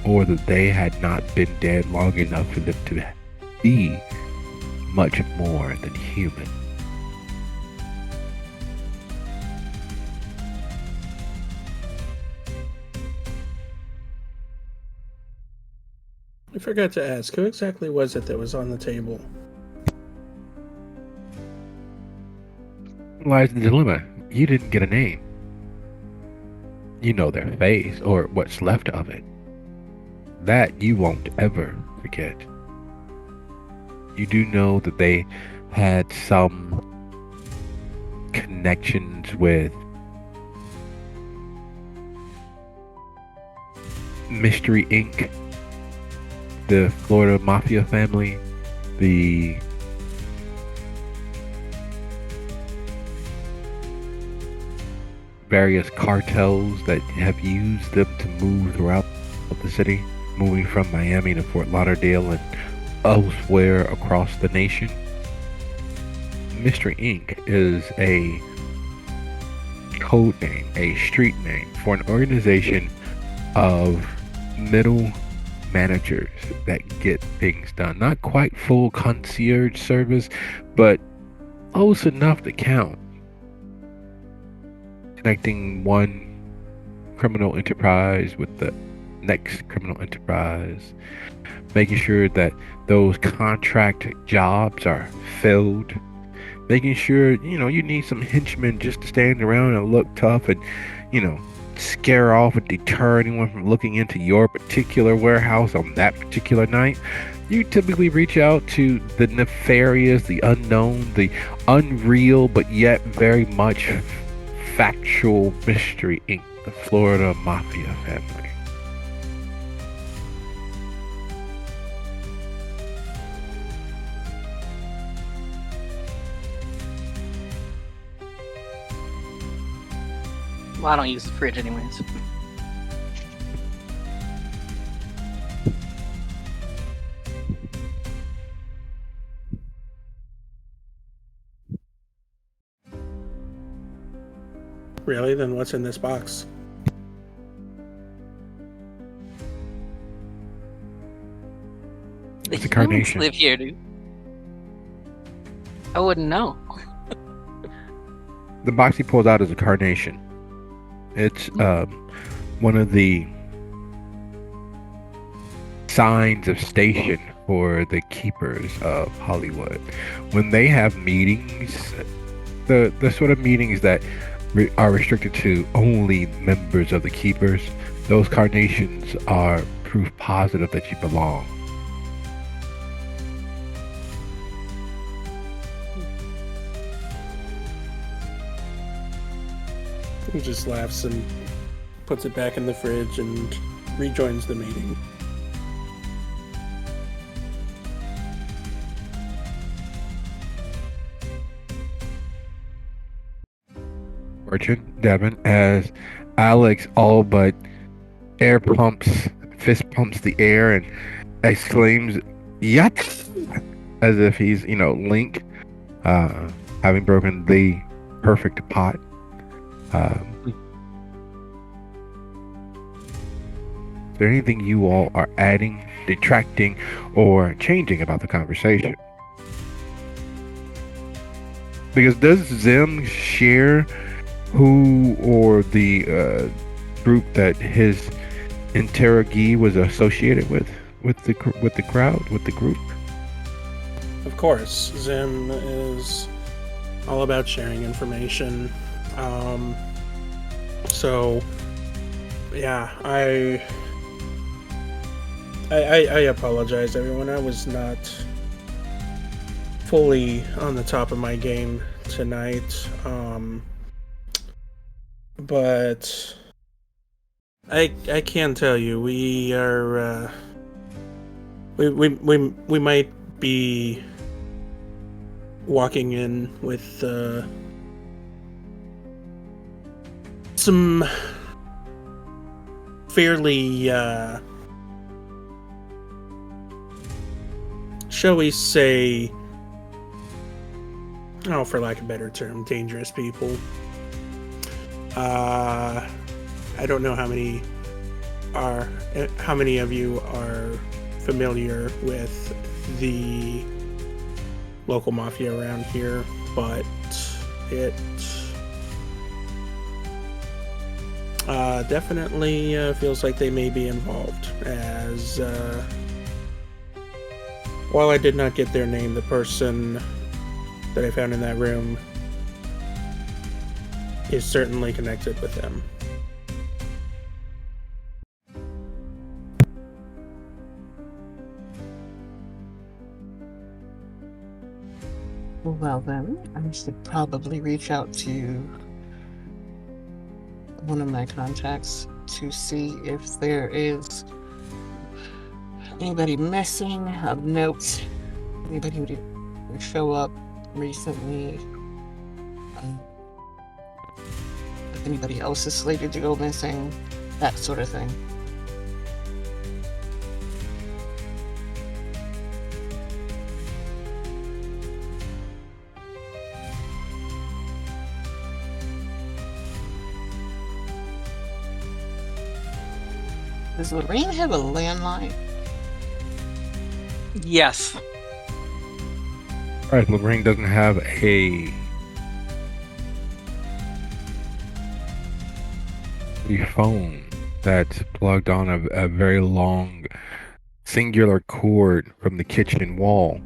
or that they had not been dead long enough for them to be much more than human. I forgot to ask, who exactly was it that was on the table? Lies the dilemma. You didn't get a name. You know their face, or what's left of it. That you won't ever forget. You do know that they had some connections with Mystery Inc., the Florida Mafia family, the various cartels that have used them to move throughout the city, moving from Miami to Fort Lauderdale and elsewhere across the nation. Mystery Inc. is a code name, a street name for an organization of middle managers that get things done. Not quite full concierge service, but close enough to count. Connecting one criminal enterprise with the next criminal enterprise. Making sure that those contract jobs are filled. Making sure, you need some henchmen just to stand around and look tough and, scare off and deter anyone from looking into your particular warehouse on that particular night. You typically reach out to the nefarious, the unknown, the unreal, but yet very much factual Mystery Inc., the Florida Mafia family. Well, I don't use the fridge anyways. Really? Then what's in this box? It's a carnation. Live here, dude. I wouldn't know. The box he pulls out is a carnation. It's one of the signs of station for the keepers of Hollywood. When they have meetings, the sort of meetings that are restricted to only members of the keepers, those carnations are proof positive that you belong. He just laughs and puts it back in the fridge and rejoins the meeting. Fortune, Devin, as Alex all but fist pumps the air and exclaims, "Yat!" as if he's, Link, having broken the perfect pot. Is there anything you all are adding, detracting, or changing about the conversation? Because does Zim share who or the group that his interrogee was associated with the crowd, with the group? Of course, Zim is all about sharing information. So, yeah, I apologize, everyone. I was not fully on the top of my game tonight. But I can tell you, we are we might be walking in with some fairly shall we say, for lack of a better term, dangerous people. I don't know how many of you are familiar with the local mafia around here, but it definitely feels like they may be involved, as while I did not get their name, the person that I found in that room is certainly connected with them. Well then, I should probably reach out to one of my contacts to see if there is anybody missing of note, anybody who didn't show up recently, if anybody else is slated to go missing, that sort of thing. Does Lorraine have a landline? Yes. Alright, Lorraine doesn't have a phone that's plugged on a very long singular cord from the kitchen wall.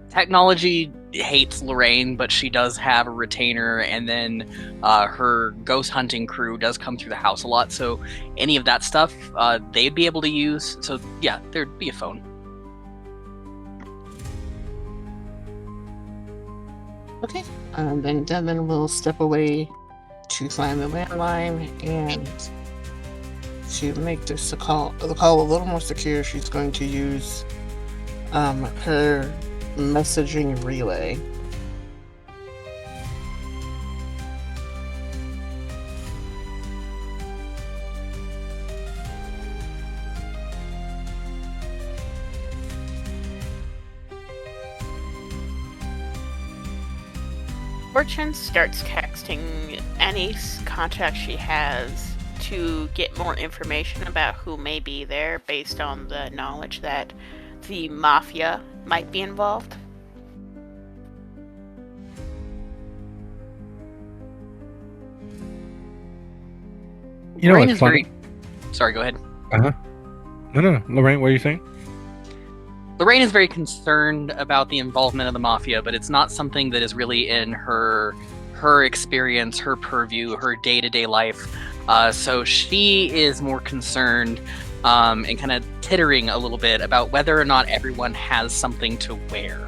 Technology hates Lorraine, but she does have a retainer, and then her ghost hunting crew does come through the house a lot, so any of that stuff they'd be able to use. So yeah, there'd be a phone. Okay, then Devin will step away to find the landline, and to make the call a little more secure, she's going to use her messaging relay. Fortune starts texting any contact she has to get more information about who may be there based on the knowledge that the mafia might be involved. You know Lorraine what's is funny? very... Sorry, go ahead. No. Lorraine, what are you saying? Lorraine is very concerned about the involvement of the mafia, but it's not something that is really in her experience, her purview, her day-to-day life. So she is more concerned and kind of tittering a little bit about whether or not everyone has something to wear.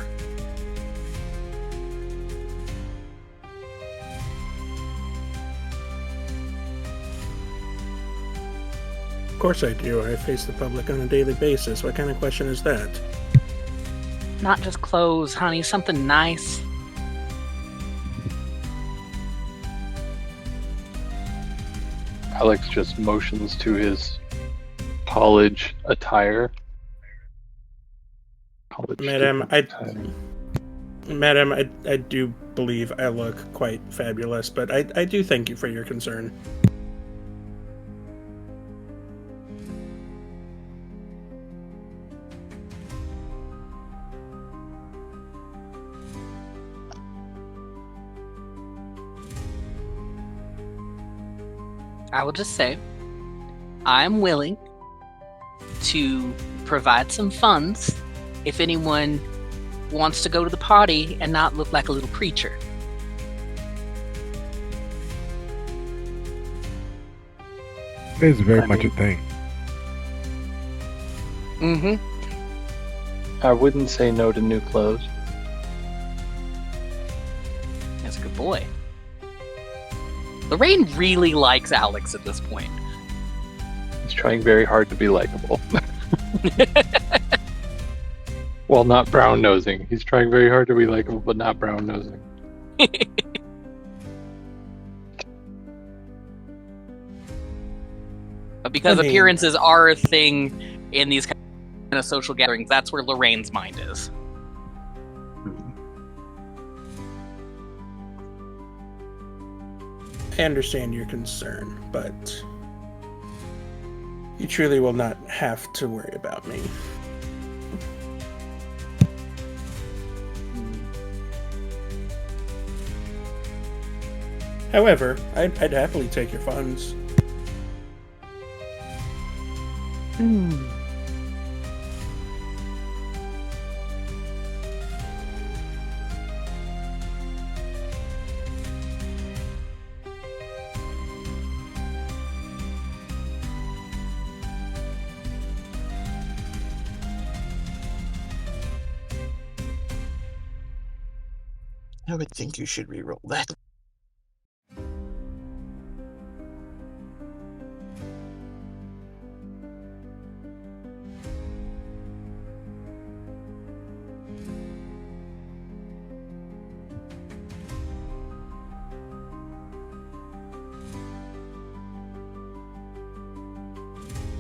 Of course I do. I face the public on a daily basis. What kind of question is that? Not just clothes, honey. Something nice. Alex just motions to his college attire. College Madam, student attire. Madam, I do believe I look quite fabulous, but I do thank you for your concern. I will just say, I'm willing to provide some funds if anyone wants to go to the party and not look like a little preacher. It's very much a thing. Mm-hmm. I wouldn't say no to new clothes. That's a good boy. Lorraine really likes Alex at this point. He's trying very hard to be likable. Well, not brown nosing. He's trying very hard to be likable, but not brown nosing. But because I mean- appearances are a thing in these kind of social gatherings, that's where Lorraine's mind is. I understand your concern, but you truly will not have to worry about me. However, I'd happily take your funds. I would think you should re-roll that.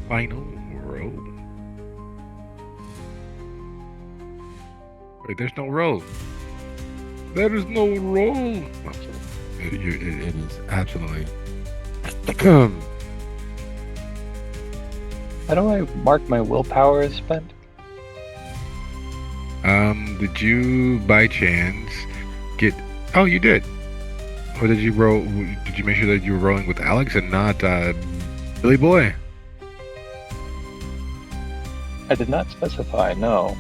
Final roll. Wait, there's no roll. There is no roll. It is absolutely. How do I mark my willpower as spent? Did you by chance get? Oh, you did. Or did you roll? Did you make sure that you were rolling with Alex and not Billy Boy? I did not specify, no.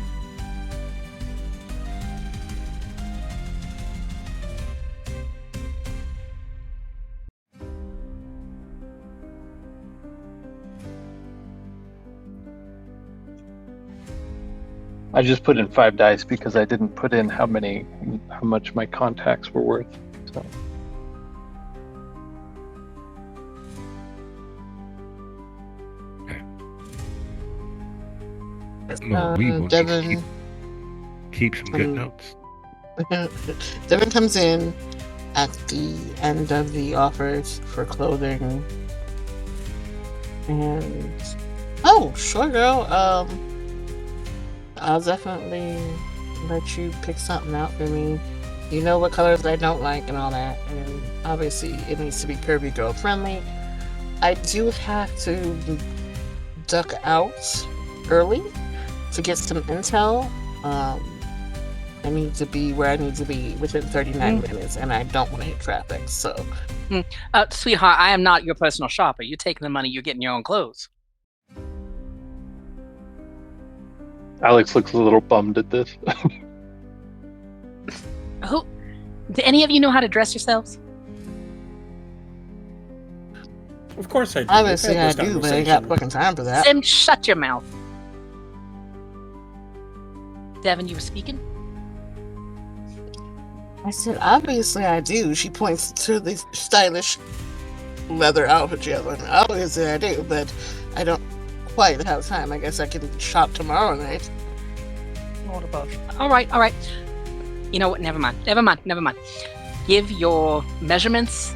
I just put in 5 dice because I didn't put in how much my contacts were worth. So No, we will Devin, keep some good um, notes. Devin comes in at the end of the offers for clothing, and oh, sure, girl. I'll definitely let you pick something out for me. You know what colors I don't like and all that, and obviously it needs to be curvy girl friendly. I do have to duck out early to get some intel. I need to be where I need to be within 39 minutes, and I don't want to hit traffic, so... Sweetheart, I am not your personal shopper. You're taking the money, you're getting your own clothes. Alex looks a little bummed at this. Who? Do any of you know how to dress yourselves? Of course I do. Obviously We've I had this do, but I ain't got conversation. fucking time for that. Sim, shut your mouth. Devin, you were speaking? I said, obviously I do. She points to the stylish leather outfit yet. Obviously I do, but I don't quite have time. I guess I can shop tomorrow night. Lord above. All right, all right. You know what? Never mind. Never mind. Never mind. Give your measurements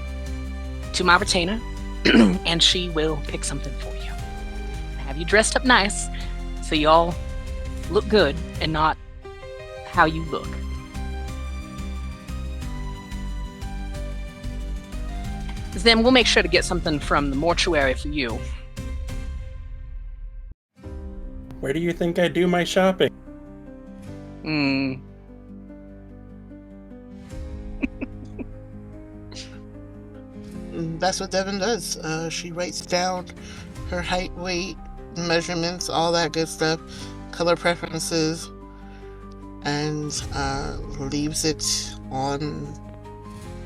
to my retainer, and she will pick something for you. Have you dressed up nice so y'all look good and not how you look. Then we'll make sure to get something from the mortuary for you. Where do you think I do my shopping? That's what Devin does. She writes down her height, weight, measurements, all that good stuff, color preferences, and leaves it on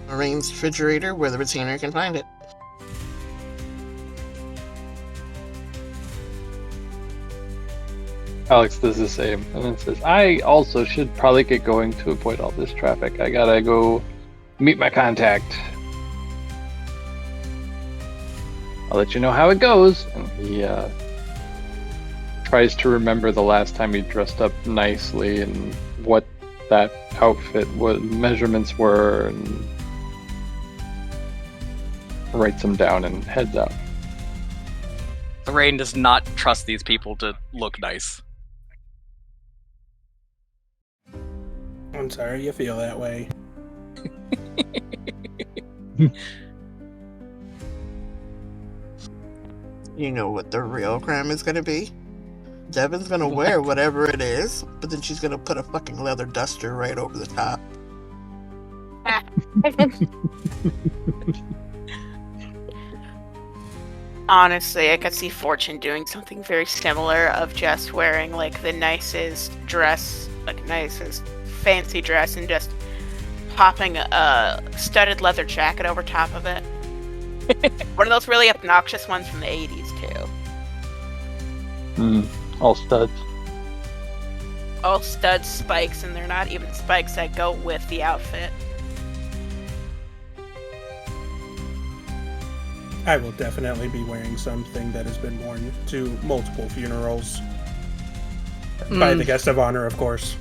Lorraine's refrigerator where the retainer can find it. Alex does the same, and then says, I also should probably get going to avoid all this traffic. I gotta go meet my contact. I'll let you know how it goes. And he tries to remember the last time he dressed up nicely and what that outfit was, measurements were, and writes them down and heads out. Lorraine does not trust these people to look nice. I'm sorry you feel that way. You know what the real crime is gonna be? Devin's gonna wear whatever it is, but then she's gonna put a fucking leather duster right over the top. Honestly, I could see Fortune doing something very similar of just wearing like the nicest dress, like nicest fancy dress, and just popping a studded leather jacket over top of it. One of those really obnoxious ones from the 80s too. All studs. All studs, spikes, and they're not even spikes that go with the outfit. I will definitely be wearing something that has been worn to multiple funerals. By the guest of honor, of course.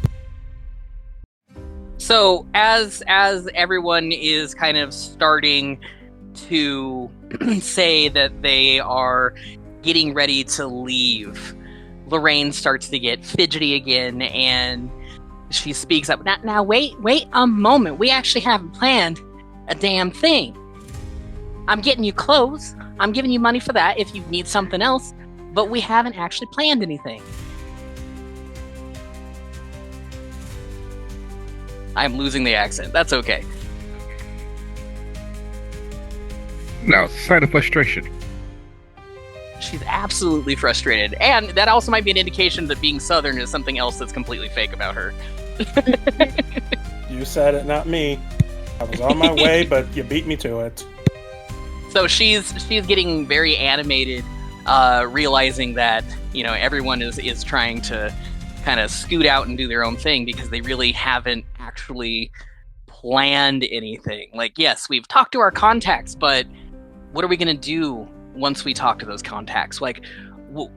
So as everyone is kind of starting to say that they are getting ready to leave, Lorraine starts to get fidgety again, and she speaks up. Now wait a moment. We actually haven't planned a damn thing. I'm getting you clothes. I'm giving you money for that if you need something else, but we haven't actually planned anything. I'm losing the accent. That's okay. No, it's a sign of frustration. She's absolutely frustrated. And that also might be an indication that being Southern is something else that's completely fake about her. You said it, not me. I was on my way, but you beat me to it. So she's getting very animated, realizing that, you know, everyone is trying to kind of scoot out and do their own thing because they really haven't actually planned anything. Like, yes, we've talked to our contacts, but what are we going to do once we talk to those contacts? Like,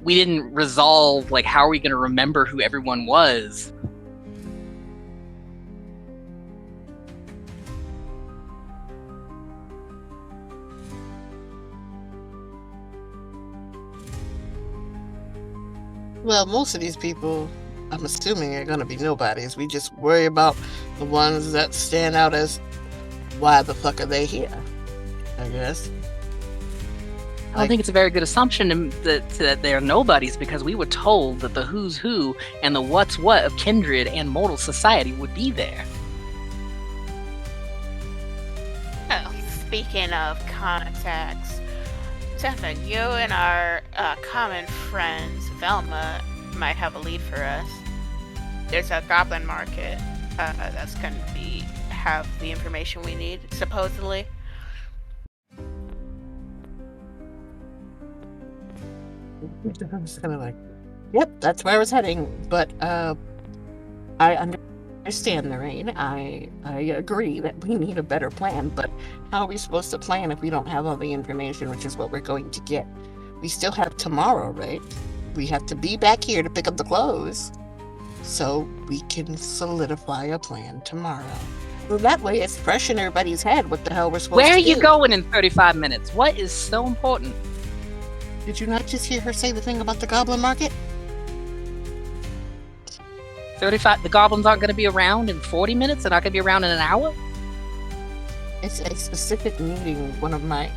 we didn't resolve, like, how are we going to remember who everyone was? Well, most of these people, I'm assuming, are gonna be nobodies. We just worry about the ones that stand out as, why the fuck are they here? I guess. I don't think it's a very good assumption that they're nobodies, because we were told that the who's who and the what's what of Kindred and mortal society would be there. Oh, speaking of contacts, Stefan, you and our common friends, Velma, might have a lead for us. There's a goblin market that's going to have the information we need, supposedly. I'm just kind of like, yep, that's where I was heading. But I understand understand, Lorraine. I agree that we need a better plan, but how are we supposed to plan if we don't have all the information, which is what we're going to get? We still have tomorrow, right? We have to be back here to pick up the clothes, so we can solidify a plan tomorrow. Well, that way it's fresh in everybody's head what the hell we're supposed Where to are do. you going in 35 minutes? What is so important? Did you not just hear her say the thing about the goblin market? 35. The goblins aren't going to be around in 40 minutes. They're not going to be around in an hour. It's a specific meeting. One of my...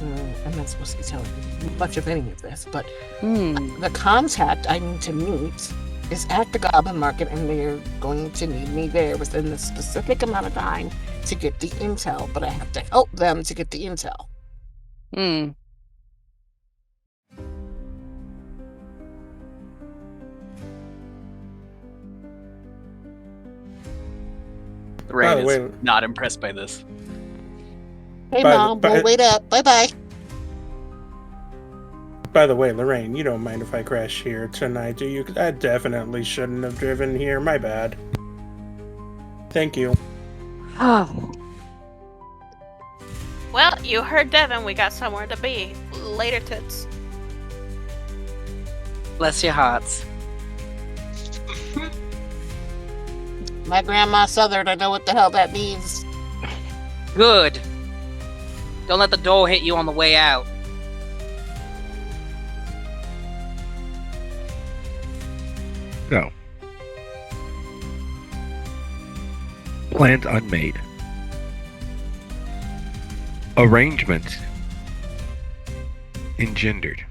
I'm not supposed to be telling you much of any of this, but the contact I need to meet is at the Goblin Market, and they're going to need me there within the specific amount of time to get the intel, but I have to help them to get the intel. Rain is way- not impressed by this. Hey, By the- Mom, by- we'll wait up. Bye-bye. By the way, Lorraine, you don't mind if I crash here tonight, do you? 'Cause I definitely shouldn't have driven here. My bad. Thank you. Well, you heard Devin. We got somewhere to be. Later, tits. Bless your hearts. My grandma Southern, I know what the hell that means. Good. Don't let the door hit you on the way out. So, plans unmade. Arrangements engendered.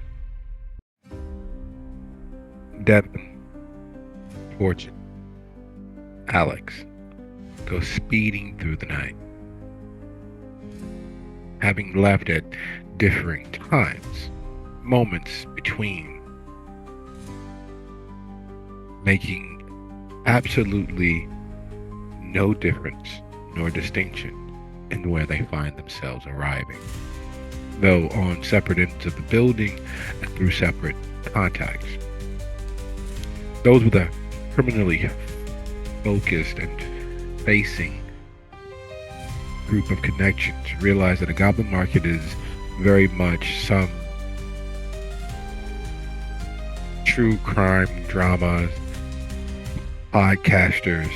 Devin, Fortune, Alex go speeding through the night, having left at differing times, moments between, making absolutely no difference nor distinction in where they find themselves arriving, though on separate ends of the building and through separate contacts. Those with a criminally focused and facing group of connections realize that a goblin market is very much some true crime dramas, podcasters,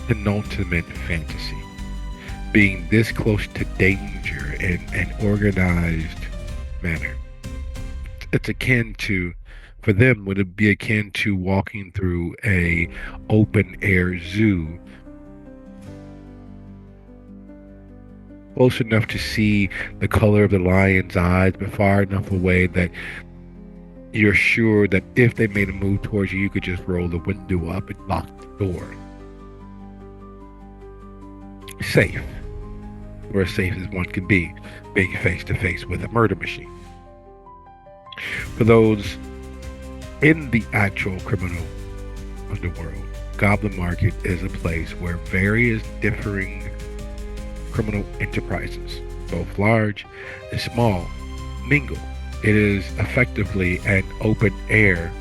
penultimate fantasy. Being this close to danger in an organized manner. It's akin to, for them, would it be akin to walking through a open air zoo, close enough to see the color of the lion's eyes, but far enough away that you're sure that if they made a move towards you, you could just roll the window up and lock the door. Safe. Or as safe as one can be, being face to face with a murder machine. For those in the actual criminal underworld, Goblin Market is a place where various differing criminal enterprises, both large and small, mingle. It is effectively an open air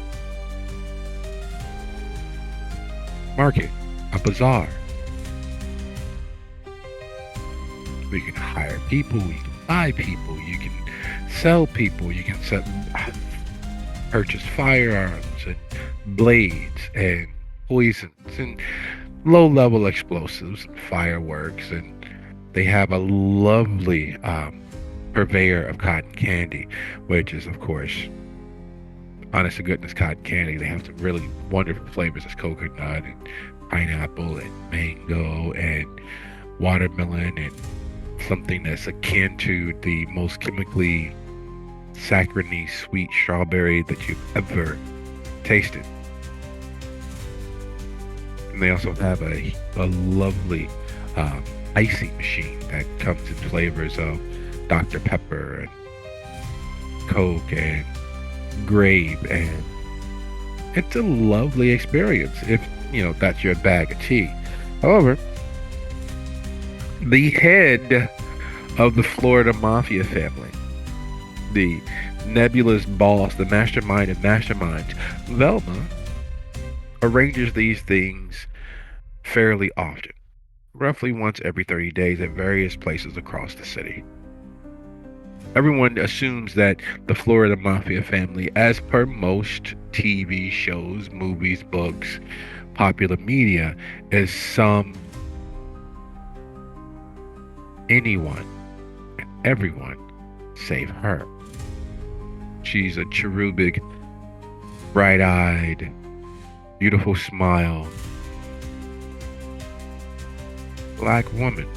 market, a bazaar. You can hire people, you can buy people, you can sell people, you can purchase firearms and blades and poisons and low-level explosives and fireworks, and they have a lovely purveyor of cotton candy, which is, of course, honest to goodness cotton candy. They have some really wonderful flavors as coconut and pineapple and mango and watermelon and something that's akin to the most chemically saccharine sweet strawberry that you've ever tasted. And they also have a lovely icing machine that comes in flavors of Dr. Pepper and Coke and grape, and it's a lovely experience if, you know, that's your bag of tea. However, the head of the Florida Mafia family, the nebulous boss, the mastermind of masterminds, Velma, arranges these things fairly often, roughly once every 30 days at various places across the city. Everyone assumes that the Florida Mafia family, as per most TV shows, movies, books, popular media, is anyone and everyone save her. She's a cherubic, bright-eyed, beautiful smile, black woman.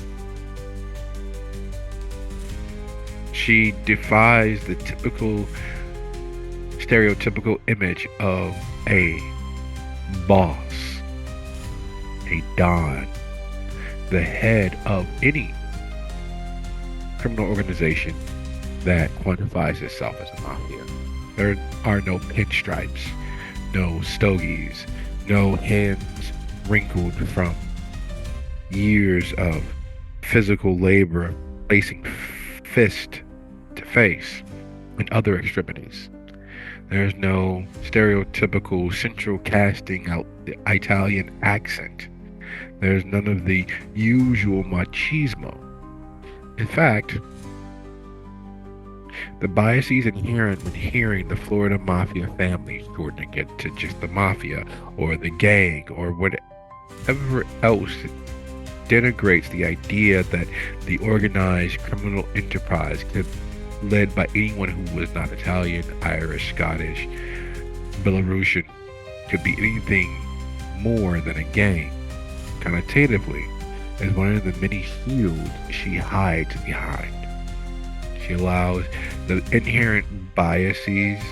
She defies the stereotypical image of a boss, a don, the head of any criminal organization that quantifies itself as a mafia. There are no pinstripes, no stogies, no hands wrinkled from years of physical labor placing fist to face and other extremities. There's no stereotypical central casting out the Italian accent. There's none of the usual machismo. In fact, the biases inherent when hearing the Florida Mafia family shortening it to just the Mafia or the gang or whatever else denigrates the idea that the organized criminal enterprise led by anyone who was not Italian, Irish, Scottish, Belarusian could be anything more than a gang, connotatively, is one of the many shields she hides behind. She allows the inherent biases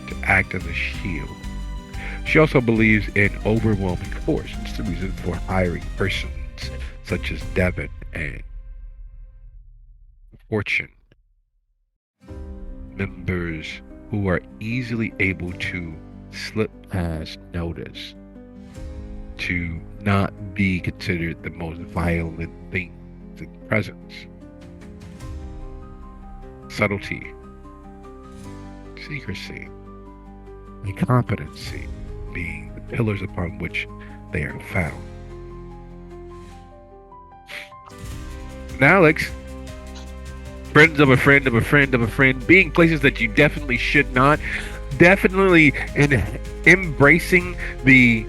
to act as a shield. She also believes in overwhelming force. It's the reason for hiring persons such as Devin and Fortune, members who are easily able to slip past notice, to not be considered the most violent things in presence. Subtlety, secrecy, and competency being the pillars upon which they are found. And Alex, friends of a friend of a friend of a friend, being places that you definitely should not, definitely embracing the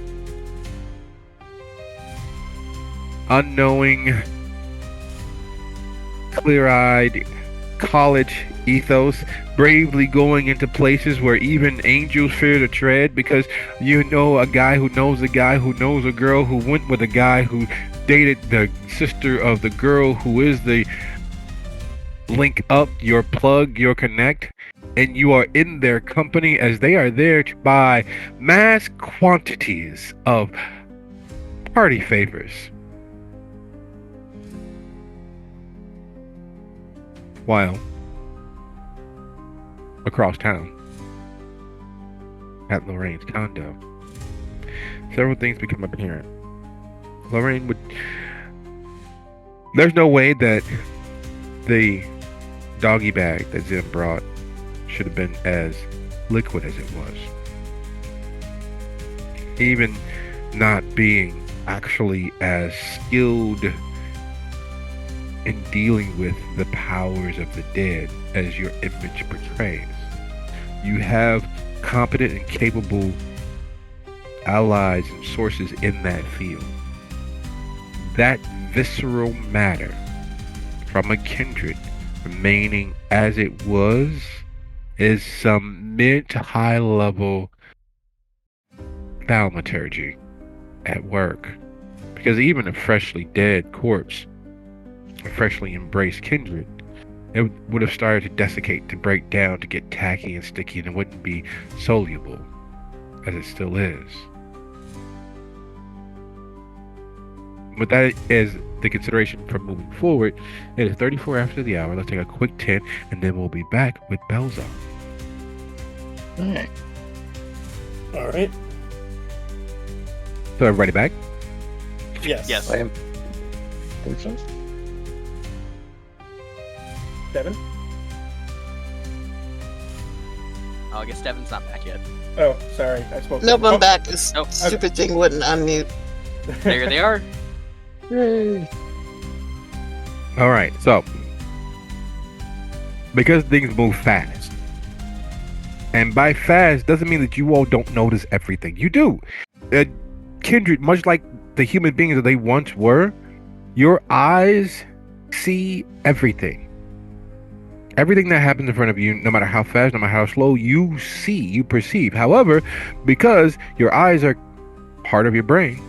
unknowing, clear-eyed college ethos, bravely going into places where even angels fear to tread, because you know a guy who knows a guy who knows a girl who went with a guy who dated the sister of the girl who is the link up, your plug, your connect, and you are in their company as they are there to buy mass quantities of party favors. While across town at Lorraine's condo, several things become apparent. Lorraine there's no way that the doggy bag that Zim brought should have been as liquid as it was. Even not being actually as skilled in dealing with the powers of the dead as your image portrays. You have competent and capable allies and sources in that field. That visceral matter from a kindred remaining as it was is some mid to high level thaumaturgy at work. Because even a freshly dead corpse, a freshly embraced kindred, it would have started to desiccate, to break down, to get tacky and sticky, and it wouldn't be soluble as it still is. But that is the consideration for moving forward. It is 34 after the hour. Let's take a quick 10, and then we'll be back with bells on. Alright. All right. So everybody back? Yes. Yes. I think so. Devin? Oh, I guess Devin's not back yet. Oh, sorry. I spoke. Nope, I'm Oh, back. This Nope. stupid thing wouldn't unmute. There they are. Yay! All right, so because things move fast, and by fast doesn't mean that you all don't notice everything. You do. Kindred, much like the human beings that they once were, your eyes see everything. Everything that happens in front of you, no matter how fast, no matter how slow, you see, you perceive. However, because your eyes are part of your brain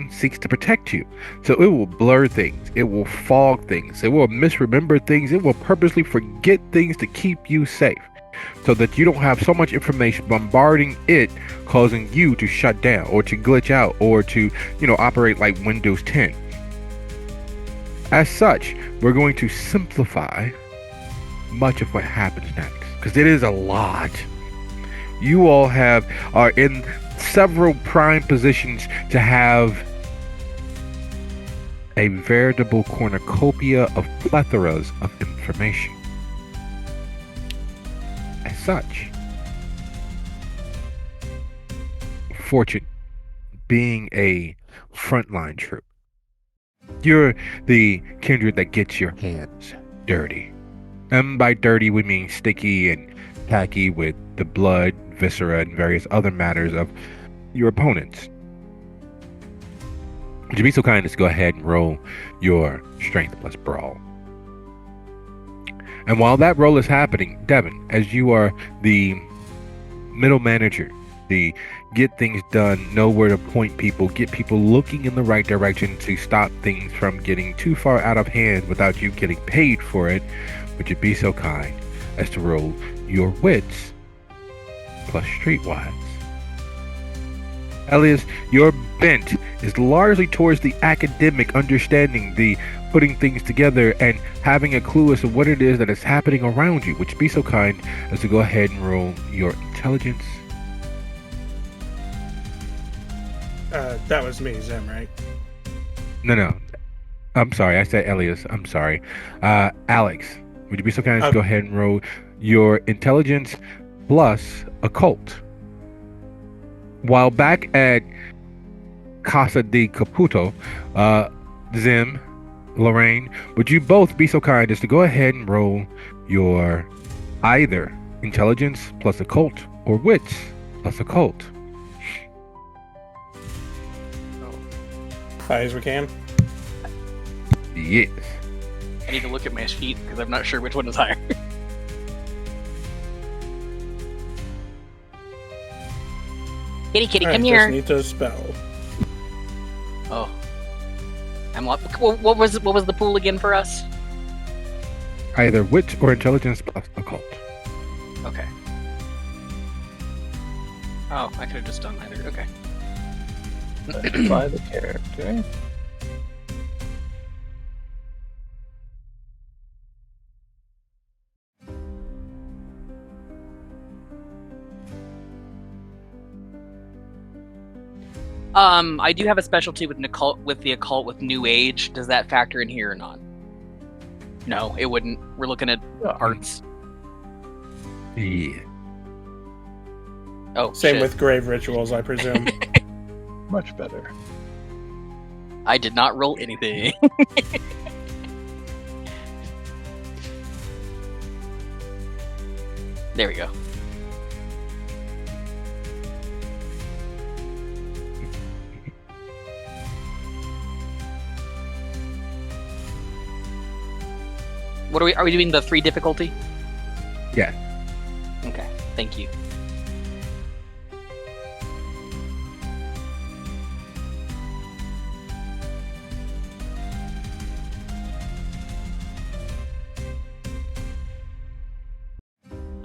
seeks to protect you. So it will blur things, it will fog things, it will misremember things, it will purposely forget things to keep you safe. So that you don't have so much information bombarding it, causing you to shut down or to glitch out or to, operate like Windows 10. As such, we're going to simplify much of what happens next, because it is a lot. You all are in several prime positions to have a veritable cornucopia of plethoras of information. As such, Fortune being a frontline troop, you're the kindred that gets your hands dirty. And by dirty, we mean sticky and tacky with the blood, viscera, and various other matters of your opponents. Would you be so kind as to go ahead and roll your strength plus brawl? And while that roll is happening, Devin, as you are the middle manager, the get things done, know where to point people, get people looking in the right direction to stop things from getting too far out of hand without you getting paid for it, would you be so kind as to roll your wits plus streetwise? Elias, your bent is largely towards the academic understanding, the putting things together and having a clue as to what it is that is happening around you. Would you be so kind as to go ahead and roll your intelligence? That was me, Zim, right? No. I'm sorry. I said Elias. I'm sorry. Alex, would you be so kind as to go ahead and roll your intelligence plus occult? While back at Casa de Caputo, Zim, Lorraine, would you both be so kind as to go ahead and roll your either intelligence plus occult or wits plus occult? High as we can. Yes. I need to look at my sheet because I'm not sure which one is higher. Kitty, All right, come here. just need to spell. Oh, What was the pool again for us? Either wits or intelligence plus occult. okay. Oh, I could have just done either. Okay. By the character. I do have a specialty with the occult with New Age. Does that factor in here or not? No, it wouldn't. We're looking at arts. Yeah. Oh, Same shit. with grave rituals, I presume. Much better. I did not roll anything. There we go. What are we doing the 3 difficulty? Yeah. Okay, thank you.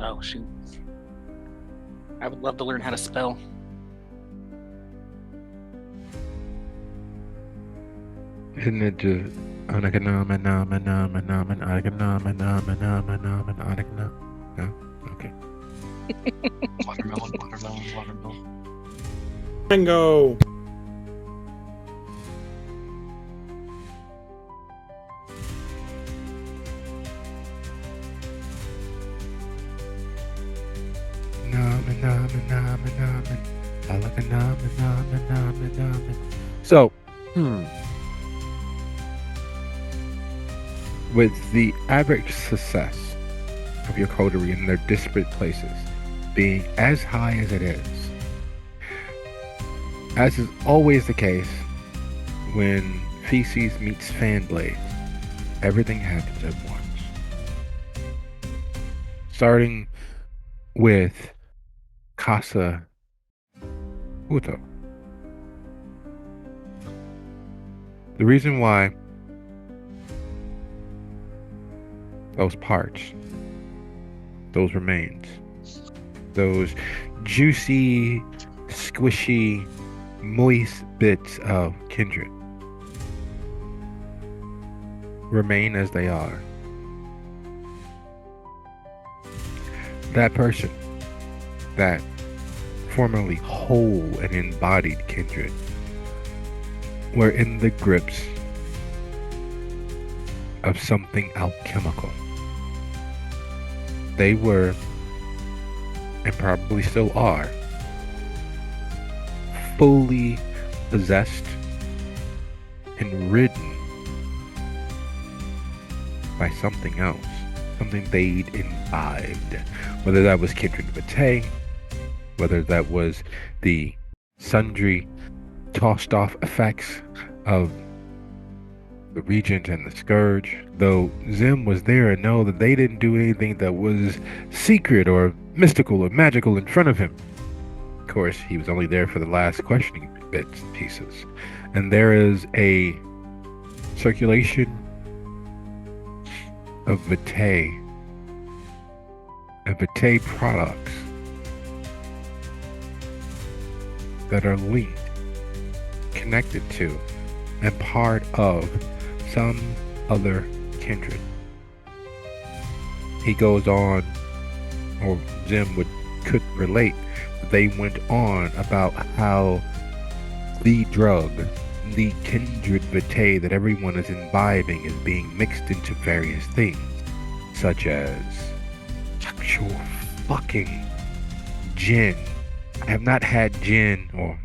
Oh shoot. I would love to learn how to spell. Isn't it just no? Okay. Watermelon. Bingo! I like a namen. So, with the average success of your coterie in their disparate places being as high as it is, as is always the case when feces meets fan blades, everything happens at once. Starting with Casa Uto. The reason why those parts, those remains, those juicy, squishy, moist bits of Kindred remain as they are. That person that formerly whole and embodied Kindred were in the grips of something alchemical. They were, and probably still are, fully possessed and ridden by something else, something they'd imbibed, whether that was Kindred Vitae, whether that was the sundry tossed off effects of the Regent and the Scourge, though Zim was there and know that they didn't do anything that was secret or mystical or magical in front of him. Of course, he was only there for the last questioning bits and pieces. And there is a circulation of Vitae and Vitae products that are linked, connected to, and part of some other kindred. He goes on, or Zim could relate, they went on about how the drug, the kindred vitae that everyone is imbibing, is being mixed into various things, such as actual fucking gin. I have not had gin, or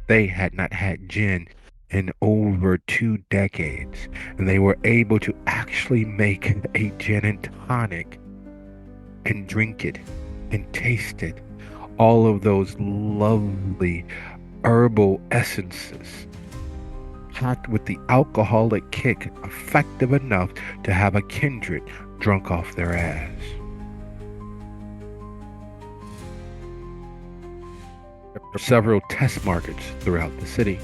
they had not had gin in over 2 decades, and they were able to actually make a gin and tonic and drink it and taste it. All of those lovely herbal essences packed with the alcoholic kick, effective enough to have a kindred drunk off their ass. There were several test markets throughout the city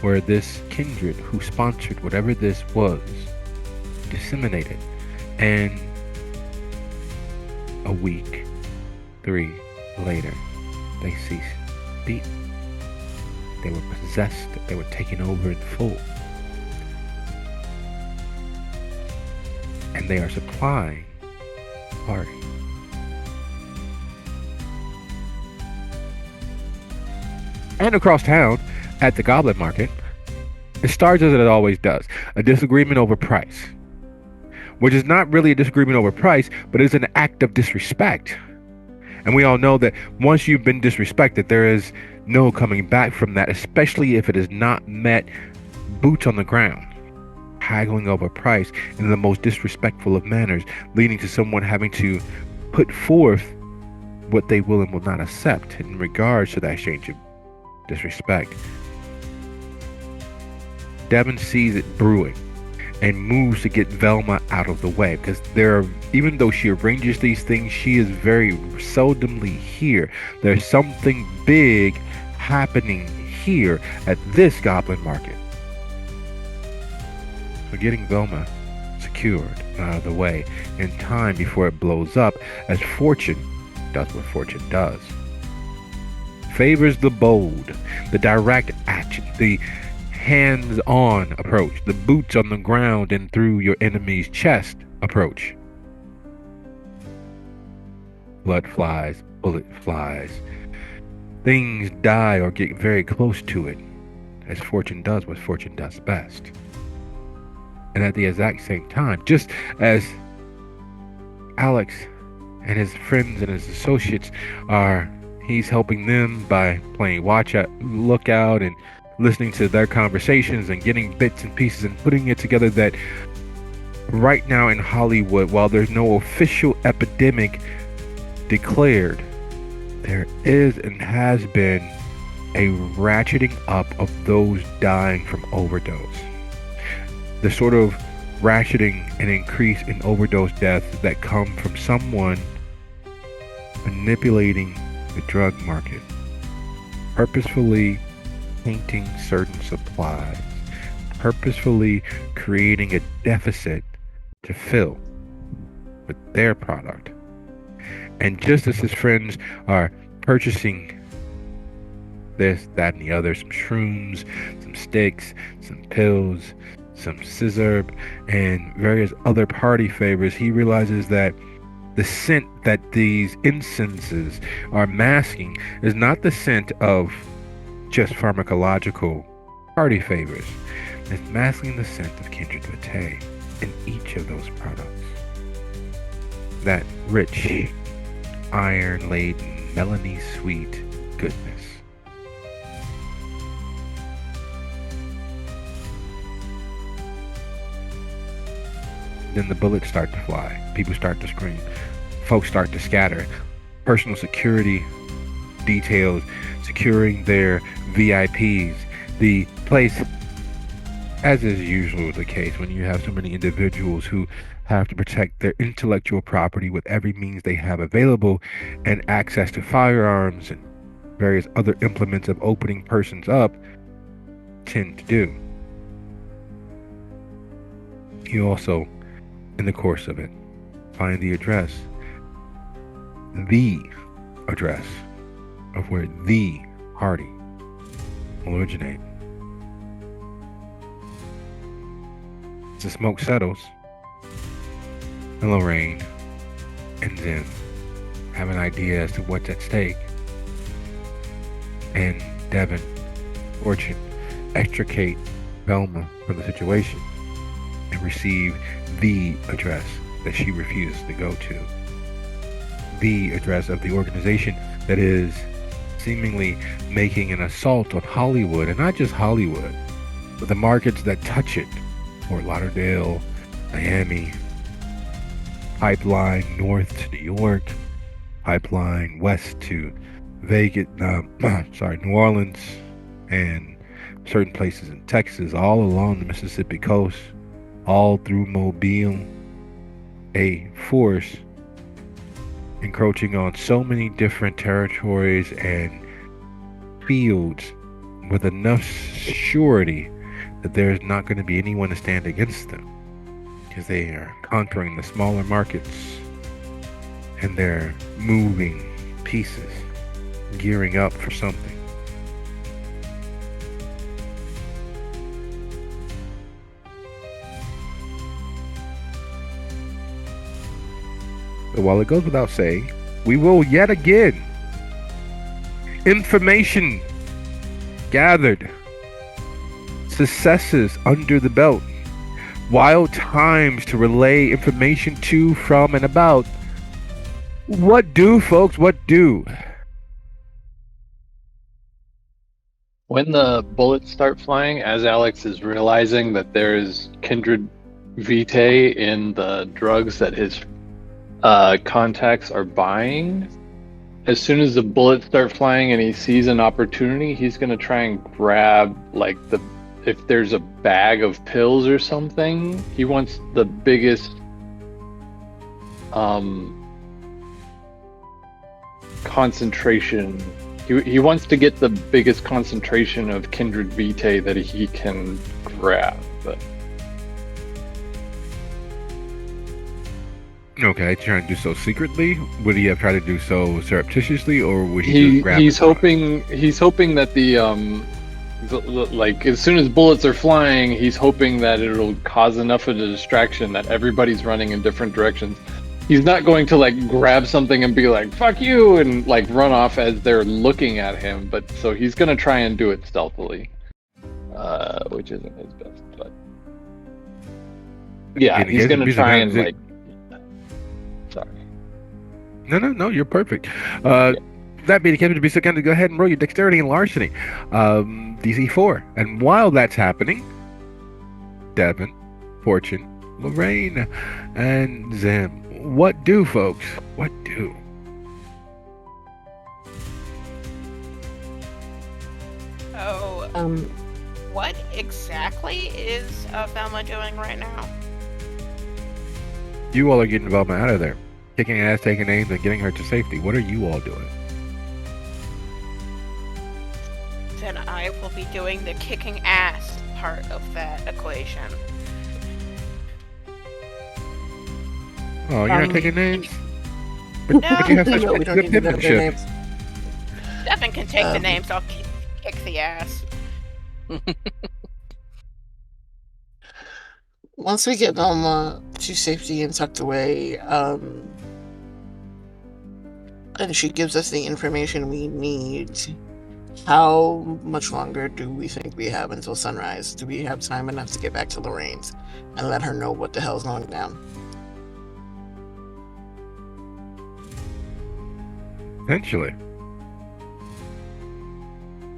where this kindred who sponsored whatever this was disseminated, and a week, 3 later, they ceased beat. They were possessed, they were taken over in full. And they are supplying the party. And across town, at the Goblin Market, it starts as it always does, a disagreement over price. Which is not really a disagreement over price, but is an act of disrespect. And we all know that once you've been disrespected, there is no coming back from that, especially if it is not met boots on the ground, haggling over price in the most disrespectful of manners, leading to someone having to put forth what they will and will not accept in regards to that exchange of disrespect. Devin sees it brewing and moves to get Velma out of the way, because even though she arranges these things, she is very seldomly here. There's something big happening here at this Goblin Market. So getting Velma secured and out of the way in time before it blows up, as fortune does what fortune does. Favors the bold, the direct action, the hands-on approach, the boots on the ground and through your enemy's chest approach. Blood flies, bullet flies. Things die or get very close to it, as fortune does what fortune does best. And at the exact same time, just as Alex and his friends and his associates are He's helping them by playing lookout and listening to their conversations and getting bits and pieces and putting it together that right now in Hollywood, while there's no official epidemic declared, there is and has been a ratcheting up of those dying from overdose. The sort of ratcheting and increase in overdose deaths that come from someone manipulating the drug market, purposefully tainting certain supplies, purposefully creating a deficit to fill with their product. And just as his friends are purchasing this, that, and the other, some shrooms, some sticks, some pills, some scissor, and various other party favors, he realizes that the scent that these incenses are masking is not the scent of just pharmacological party favors. It's masking the scent of Kindred Vitae in each of those products. That rich, iron-laden, melony-sweet goodness. Then the bullets start to fly. People start to scream. Folks start to scatter. Personal security details securing their VIPs. The place, as is usually the case when you have so many individuals who have to protect their intellectual property with every means they have available and access to firearms and various other implements of opening persons up, tend to do. You also, in the course of it, find the address of where the party will originate. As the smoke settles, and Lorraine and Zen have an idea as to what's at stake, and Devin, Fortune, extricate Velma from the situation and receive the address that she refuses to go to. The address of the organization that is seemingly making an assault on Hollywood, and not just Hollywood, but the markets that touch it. Fort Lauderdale, Miami, pipeline north to New York, pipeline west to Vegas, New Orleans, and certain places in Texas, all along the Mississippi coast, all through Mobile, a force encroaching on so many different territories and fields with enough surety that there's not going to be anyone to stand against them, because they are conquering the smaller markets and they're moving pieces, gearing up for something. But while it goes without saying, we will yet again information gathered, successes under the belt, wild times to relay information to, from, and about. What do, folks? What do? When the bullets start flying, as Alex is realizing that there is Kindred Vitae in the drugs that his contacts are buying, as soon as the bullets start flying and he sees an opportunity, he's going to try and grab, like, if there's a bag of pills or something, he wants the biggest concentration. He wants to get the biggest concentration of Kindred Vitae that he can grab. But okay, trying to do so secretly? Would he have tried to do so surreptitiously, or would he just grab he's hoping that the like, as soon as bullets are flying, he's hoping that it'll cause enough of a distraction that everybody's running in different directions. He's not going to, like, grab something and be like, fuck you, and, like, run off as they're looking at him, but so he's gonna try and do it stealthily, which isn't his best, but yeah, he's gonna try and, like, sorry. No, you're perfect. that being the case, to be so kind to go ahead and roll your dexterity and larceny, DC 4. And while that's happening, Devin, Fortune, Lorraine, and Zim, what do, folks? What do? Oh, what exactly is Velma doing right now? You all are getting Velma out of there, kicking ass, taking names, and getting her to safety. What are you all doing? Then I will be doing the kicking ass part of that equation. Oh, you're not taking names? No. But you have such No, we don't good need to know their penmanship. names. Devin can take the names. I'll kick the ass. Once we get Velma to safety and tucked away, and she gives us the information we need, how much longer do we think we have until sunrise? Do we have time enough to get back to Lorraine's and let her know what the hell's going down? Essentially.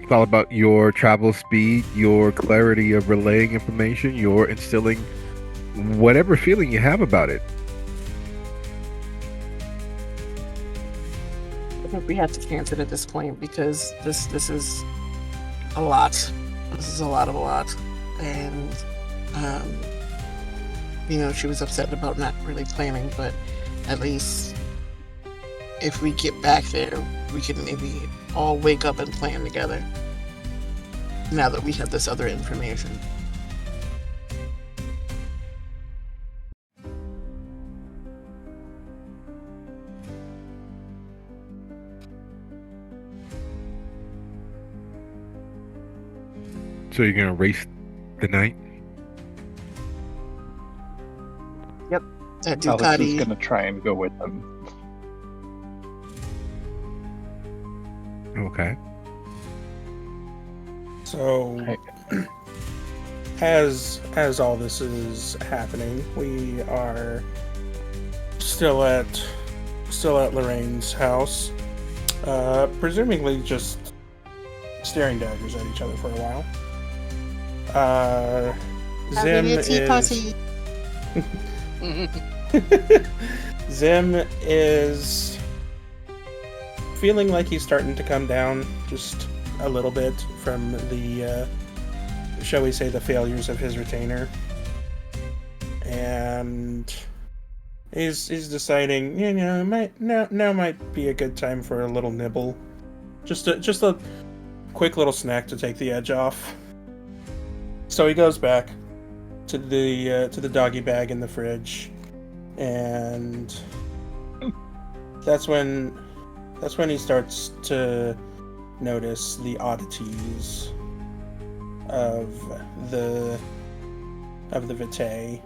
It's all about your travel speed, your clarity of relaying information, your instilling whatever feeling you have about it. I think we have to chance it at this point because this is a lot. This is a lot of a lot. And, she was upset about not really planning, but at least if we get back there, we can maybe all wake up and plan together now that we have this other information. So you're gonna race the night? Yep. That Alice is Ducati. going to try and go with them. Okay. So, as all this is happening, we are still at Lorraine's house, presumably just staring daggers at each other for a while. Zim Having a tea is party. Zim is feeling like he's starting to come down just a little bit from the, shall we say, the failures of his retainer, and he's deciding, now might be a good time for a little nibble, just a quick little snack to take the edge off. So he goes back to the doggy bag in the fridge, and that's when he starts to notice the oddities of the vitae.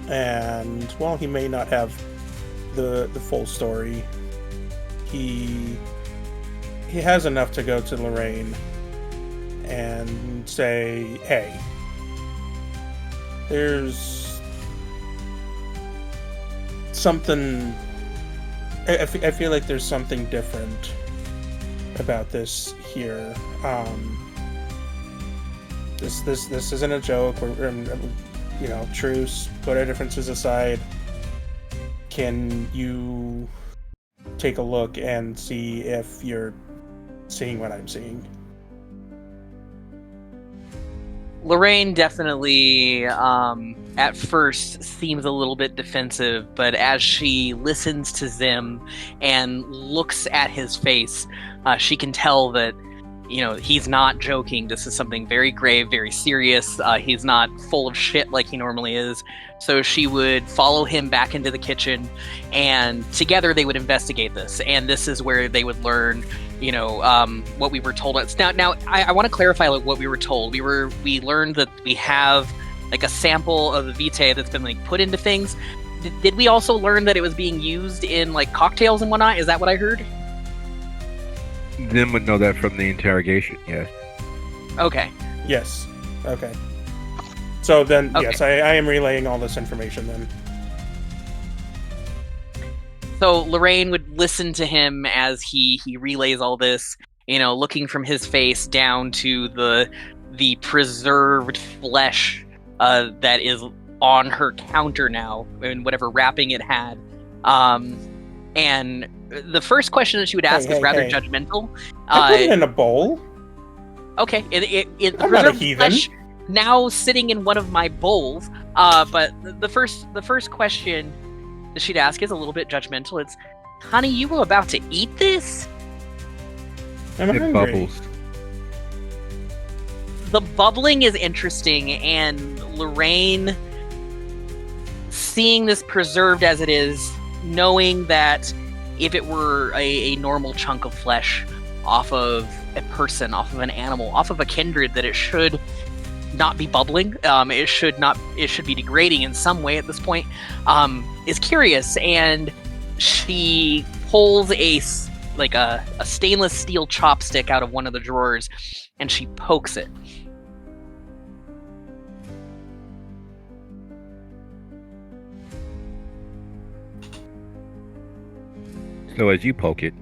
And while he may not have the full story, he has enough to go to Lorraine and say, hey, there's something. I feel like there's something different about this here. This isn't a joke. We're truce. Put our differences aside. Can you take a look and see if you're seeing what I'm seeing? Lorraine definitely, at first, seems a little bit defensive, but as she listens to Zim and looks at his face, she can tell that, he's not joking. This is something very grave, very serious. He's not full of shit like he normally is. So she would follow him back into the kitchen, and together they would investigate this. And this is where they would learn what we were told. Now, I want to clarify what we were told. We learned that we have a sample of the vitae that's been put into things. Did we also learn that it was being used in cocktails and whatnot? Is that what I heard? Zim would know that from the interrogation. Yes. Okay. Yes. Okay. So then, Okay. yes, I am relaying all this information then. So Lorraine would listen to him as he relays all this, looking from his face down to the preserved flesh that is on her counter now, and whatever wrapping it had. And the first question that she would ask is rather judgmental. I put it in a bowl. Okay, the I'm not a preserved heathen. flesh now sitting in one of my bowls. But the first question that she'd ask is a little bit judgmental. It's, honey, you were about to eat this? I'm It hungry. bubbles. The bubbling is interesting, and Lorraine, seeing this preserved as it is, knowing that if it were a normal chunk of flesh off of a person, off of an animal, off of a kindred, that it should not be bubbling. It should be degrading in some way at this point. Is curious, and she pulls a stainless steel chopstick out of one of the drawers, and she pokes it. So as you poke it,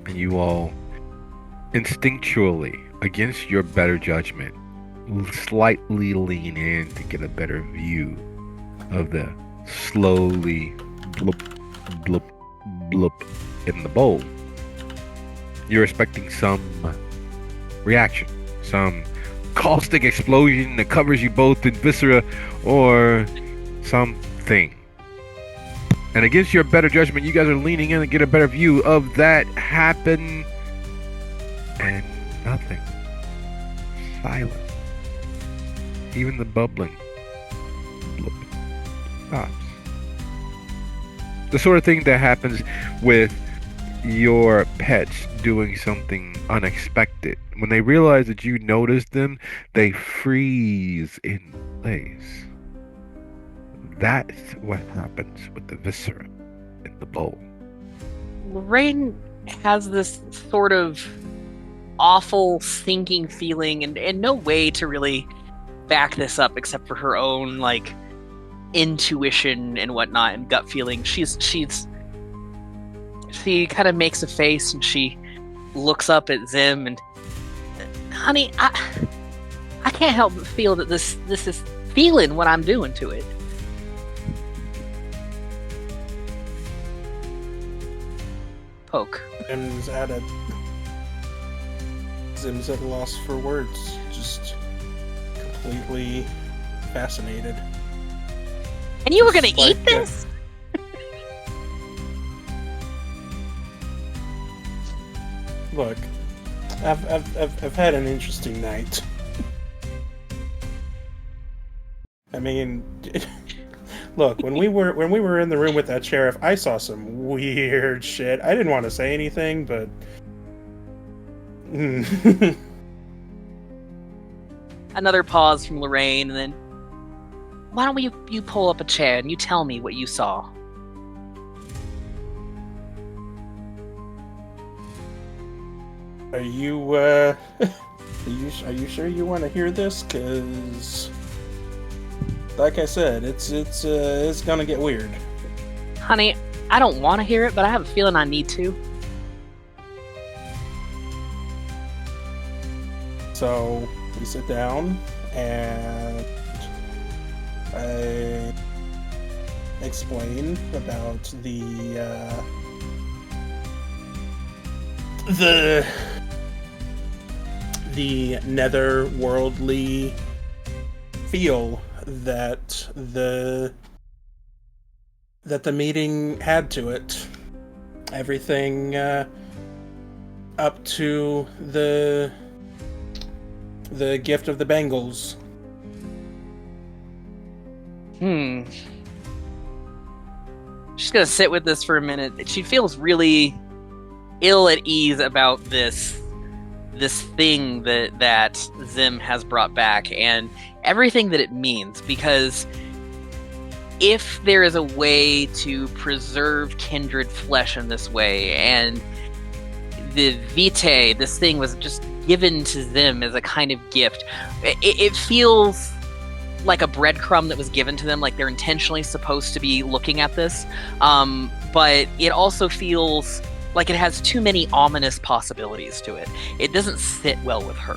and you all instinctually, against your better judgment, slightly lean in to get a better view of the slowly bloop, bloop, bloop in the bowl. You're expecting some reaction, some caustic explosion that covers you both in viscera, or something. And against your better judgment, you guys are leaning in to get a better view of that happen. And nothing. Silence. Even the bubbling stops. The sort of thing that happens with your pets doing something unexpected. When they realize that you noticed them, they freeze in place. That's what happens with the viscera in the bowl. Lorraine has this sort of awful sinking feeling, and no way to really back this up except for her own intuition and whatnot and gut feeling. She kind of makes a face, and she looks up at Zim, and, honey, I can't help but feel that this is feeling what I'm doing to it. Poke. Zim's at a loss for words. Just completely fascinated. And you were gonna Just like eat this? Look, I've had an interesting night. I mean, look, when we were in the room with that sheriff, I saw some weird shit. I didn't want to say anything, but Another pause from Lorraine, and then, why don't you pull up a chair and you tell me what you saw? are you sure you want to hear this? 'Cause like I said, it's gonna get weird. Honey, I don't want to hear it, but I have a feeling I need to. So we sit down and I explain about the netherworldly feel that the meeting had to it. Everything up to the gift of the Bengals. She's gonna sit with this for a minute. She feels really ill at ease about this thing that Zim has brought back and everything that it means, because if there is a way to preserve kindred flesh in this way, and the vitae, this thing was just given to Zim as a kind of gift, it feels like a breadcrumb that was given to them, like they're intentionally supposed to be looking at this. But it also feels like it has too many ominous possibilities to it. It doesn't sit well with her.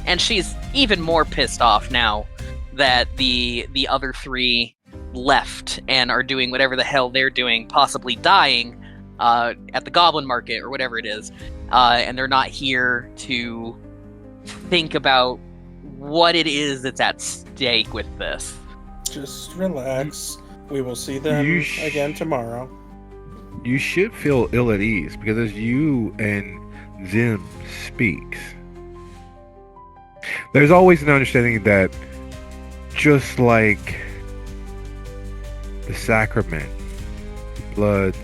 And she's even more pissed off now that the other three left and are doing whatever the hell they're doing, possibly dying at the Goblin Market or whatever it is, and they're not here to think about what it is that's at stake with this. Just relax. We will see them again tomorrow. You should feel ill at ease because as you and Zim speaks, there's always an understanding that just like the sacrament, blood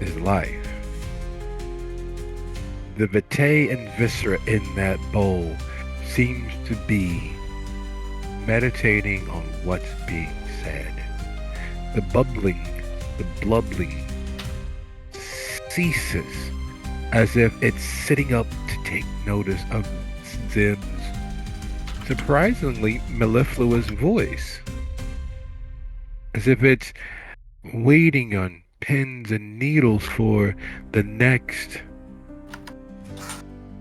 is life. The vitae and viscera in that bowl seems to be meditating on what's being said. The bubbling, the blubbling ceases as if it's sitting up to take notice of Zim's surprisingly mellifluous voice. As if it's waiting on pins and needles for the next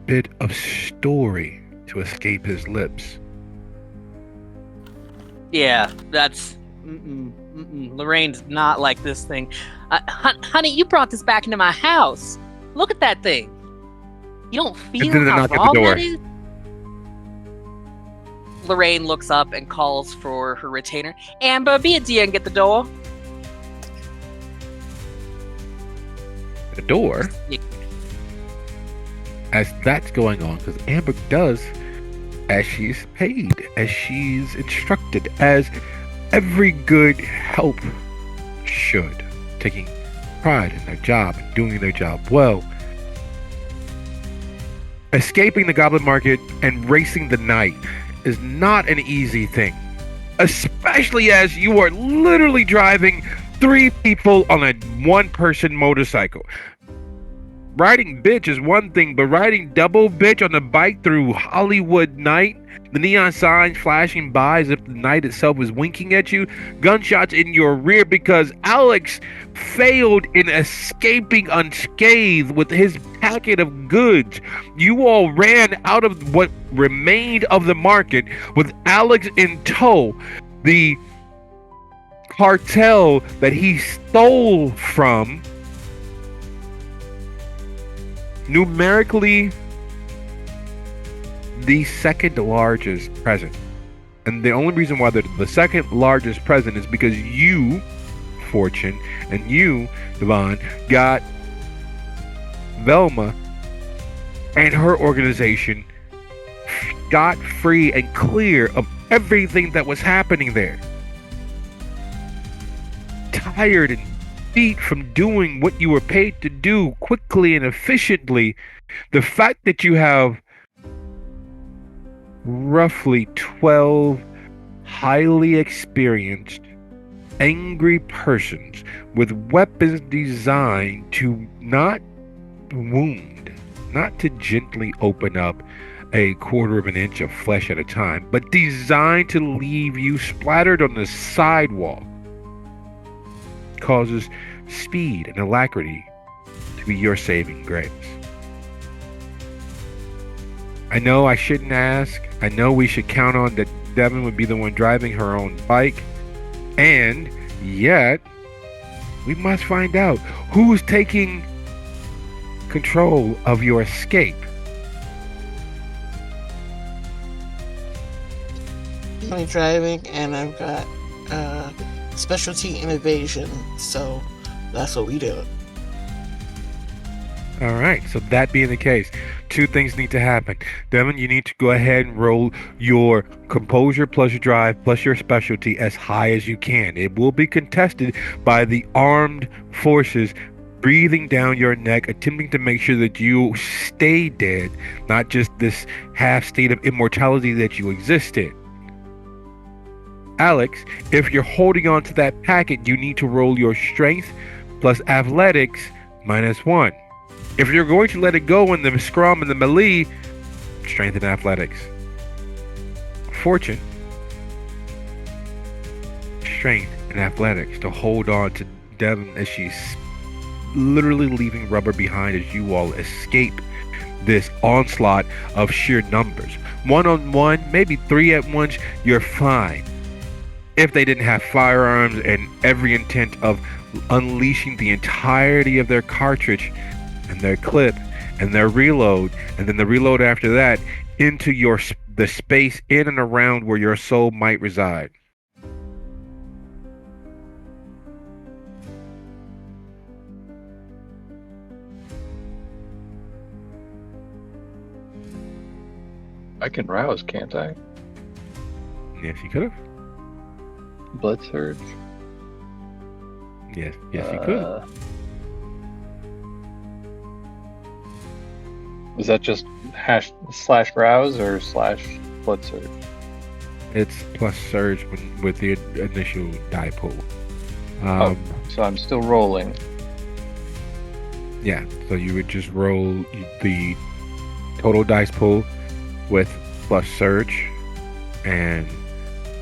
bit of story to escape his lips. Yeah, that's... Lorraine's not like this thing. Honey, you brought this back into my house. Look at that thing. You don't feel then they how knock at the wrong door. that is? Lorraine looks up and calls for her retainer. Amber, be a dear and get the door. The door? Yeah. As that's going on, because Amber does as she's paid, as she's instructed, as every good help should, taking pride in their job and doing their job well. Escaping the Goblin Market and racing the night is not an easy thing, especially as you are literally driving 3 people on a 1-person motorcycle. Riding bitch is one thing, but riding double bitch on a bike through Hollywood night, the neon signs flashing by as if the night itself is winking at you, gunshots in your rear because Alex failed in escaping unscathed with his packet of goods. You all ran out of what remained of the market with Alex in tow. The cartel that he stole from, numerically the second largest present. And the only reason why they're the second largest present is because you, Fortune, and you, Devon, got Velma and her organization got free and clear of everything that was happening there. Tired and beat from doing what you were paid to do quickly and efficiently, the fact that you have roughly 12 highly experienced, angry persons with weapons designed to not wound, not to gently open up a quarter of an inch of flesh at a time, but designed to leave you splattered on the sidewalk, causes speed and alacrity to be your saving grace. I know I shouldn't ask. I know we should count on that Devin would be the one driving her own bike. And yet, we must find out who's taking control of your escape. I'm only driving, and I've got specialty in evasion, so that's what we do. All right, so that being the case, 2 things need to happen. Devin, you need to go ahead and roll your composure plus your drive plus your specialty as high as you can. It will be contested by the armed forces breathing down your neck, attempting to make sure that you stay dead, not just this half state of immortality that you exist in. Alex, if you're holding on to that packet, you need to roll your strength plus athletics -1. If you're going to let it go in the scrum and the melee, strength and athletics. Fortune, strength and athletics to hold on to Devon as she's literally leaving rubber behind as you all escape this onslaught of sheer numbers. 1-on-1, maybe 3 at once, you're fine. If they didn't have firearms and every intent of unleashing the entirety of their cartridge and their clip and their reload, and then the reload after that into the space in and around where your soul might reside. I can rouse, can't I? Yes, you could have. Blood surge. Yes, you could. Is that just /rouse or /blood surge? It's plus surge with the initial die pool. So I'm still rolling. Yeah, so you would just roll the total dice pool with plus surge, and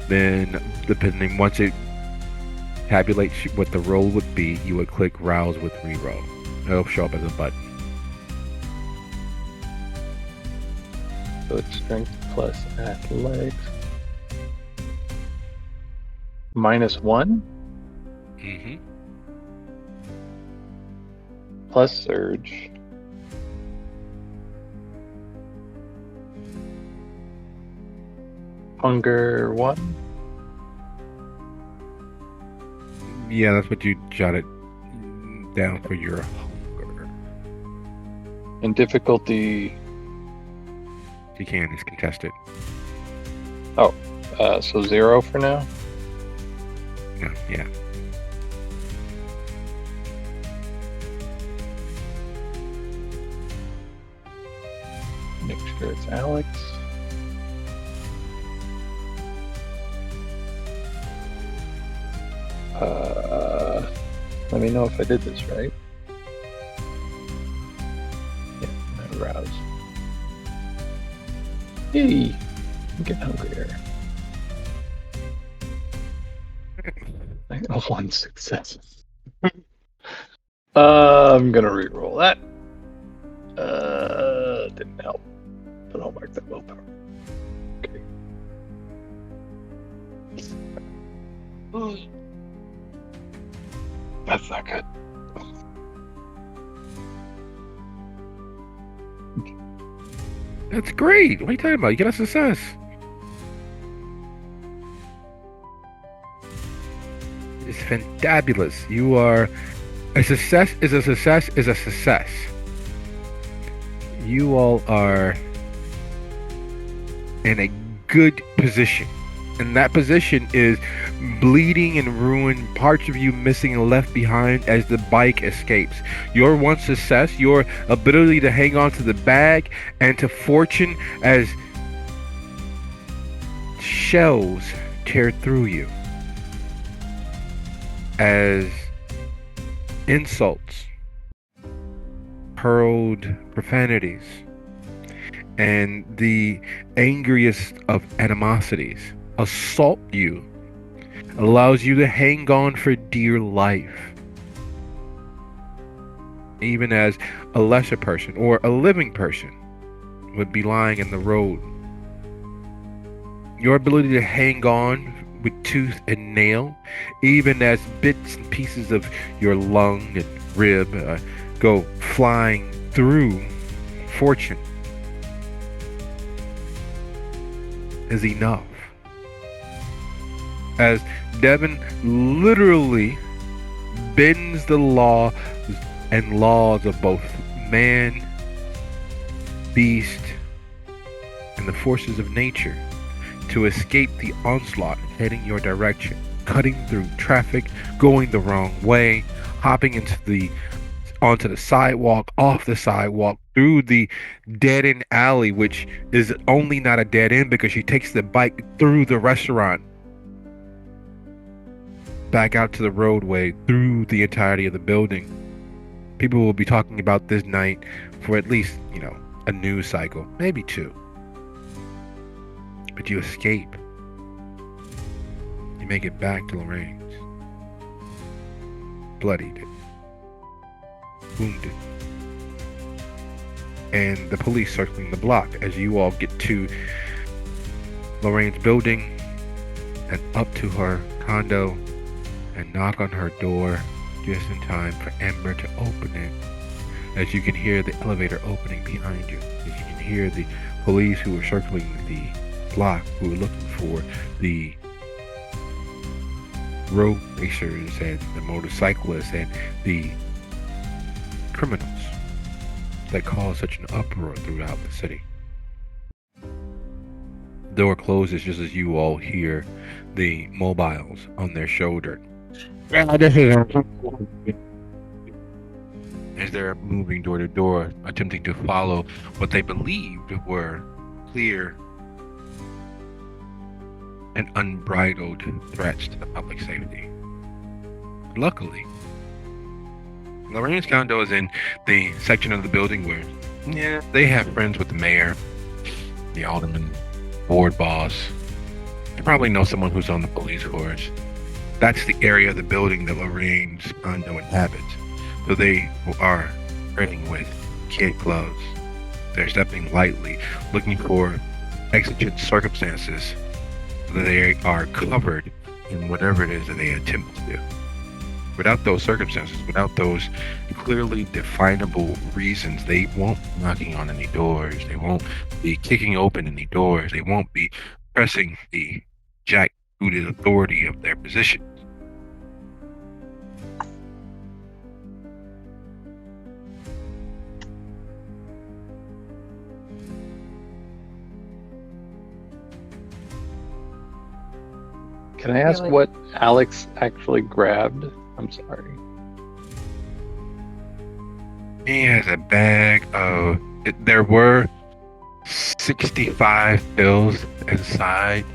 then depending, once it tabulates what the roll would be, you would click rouse with reroll. It'll show up as a button. So it's strength plus athletics. -1 Mm-hmm. plus surge. Hunger 1. Yeah, that's what you jotted down for your hunger. And difficulty. You can, it's contested. So 0 for now. Yeah. Make sure it's Alex. Let me know if I did this right. Yeah, I rouse. Hey, I'm getting hungrier. I got 1 success. I'm gonna re-roll that. Didn't help, but I'll mark that willpower. Okay. That's not good. That's great. What are you talking about? You got a success. It's fantabulous. You are a success. Is a success. Is a success. You all are in a good position, and that position is bleeding and ruined, parts of you missing and left behind as the bike escapes. Your one success, your ability to hang on to the bag and to fortune as shells tear through you, as insults, hurled profanities, and the angriest of animosities assault you, allows you to hang on for dear life, even as a lesser person or a living person would be lying in the road. Your ability to hang on with tooth and nail, even as bits and pieces of your lung and rib go flying through fortune, is enough. As Devon literally bends the law and laws of both man, beast, and the forces of nature to escape the onslaught heading your direction, cutting through traffic, going the wrong way, hopping onto the sidewalk, off the sidewalk, through the dead-end alley, which is only not a dead end because she takes the bike through the restaurant, back out to the roadway, through the entirety of the building. People will be talking about this night for at least, a news cycle, maybe 2. but you escape. You make it back to Lorraine's. Bloodied. Wounded. And the police circling the block as you all get to Lorraine's building and up to her condo and knock on her door just in time for Ember to open it. As you can hear the elevator opening behind you. As you can hear the police who are circling the block, who are looking for the road racers and the motorcyclists and the criminals that cause such an uproar throughout the city. The door closes just as you all hear the mobiles on their shoulder. As they're moving door to door, attempting to follow what they believed were clear and unbridled threats to the public safety. Luckily, Lorraine's condo is in the section of the building where, they have friends with the mayor, the alderman, board boss. They probably know someone who's on the police force. That's the area of the building that Lorraine's condo inhabits. So they are treading with kid gloves. They're stepping lightly, looking for exigent circumstances so that they are covered in whatever it is that they attempt to do. Without those circumstances, without those clearly definable reasons, they won't be knocking on any doors. They won't be kicking open any doors. They won't be pressing the jackbooted authority of their position. Can I ask what Alex actually grabbed? I'm sorry. He has a bag of... There were 65 pills inside.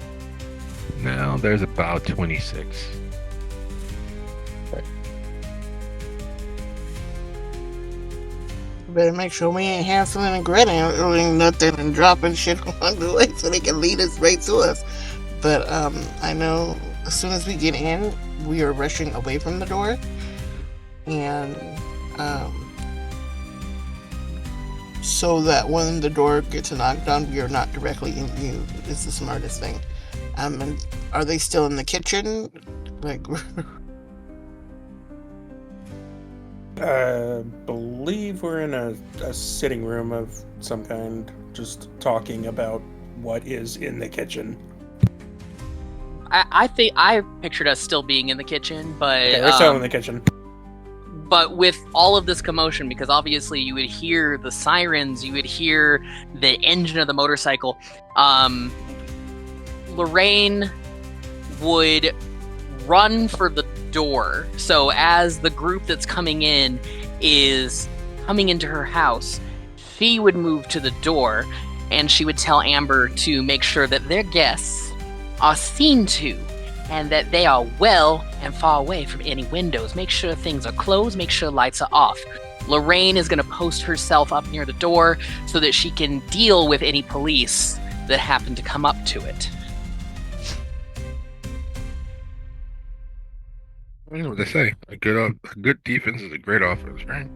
Now there's about 26. Better make sure we ain't hassling and gritting nothing and dropping shit along the way so they can lead us right to us. But I know as soon as we get in, we are rushing away from the door. And so that when the door gets knocked on, we are not directly in view is the smartest thing. And are they still in the kitchen? Like... believe we're in a sitting room of some kind, just talking about what is in the kitchen. I think I pictured us still being in the kitchen, but Okay, we're still in the kitchen. But with all of this commotion, because obviously you would hear the sirens, you would hear the engine of the motorcycle, Lorraine would run for the door. So as the group that's coming in is coming into her house, she would move to the door and she would tell Amber to make sure that their guests are seen to and that they are well and far away from any windows. Make sure things are closed, make sure lights are off. Lorraine is going to post herself up near the door so that she can deal with any police that happen to come up to it. You know what they say. A good defense is a great offense, right?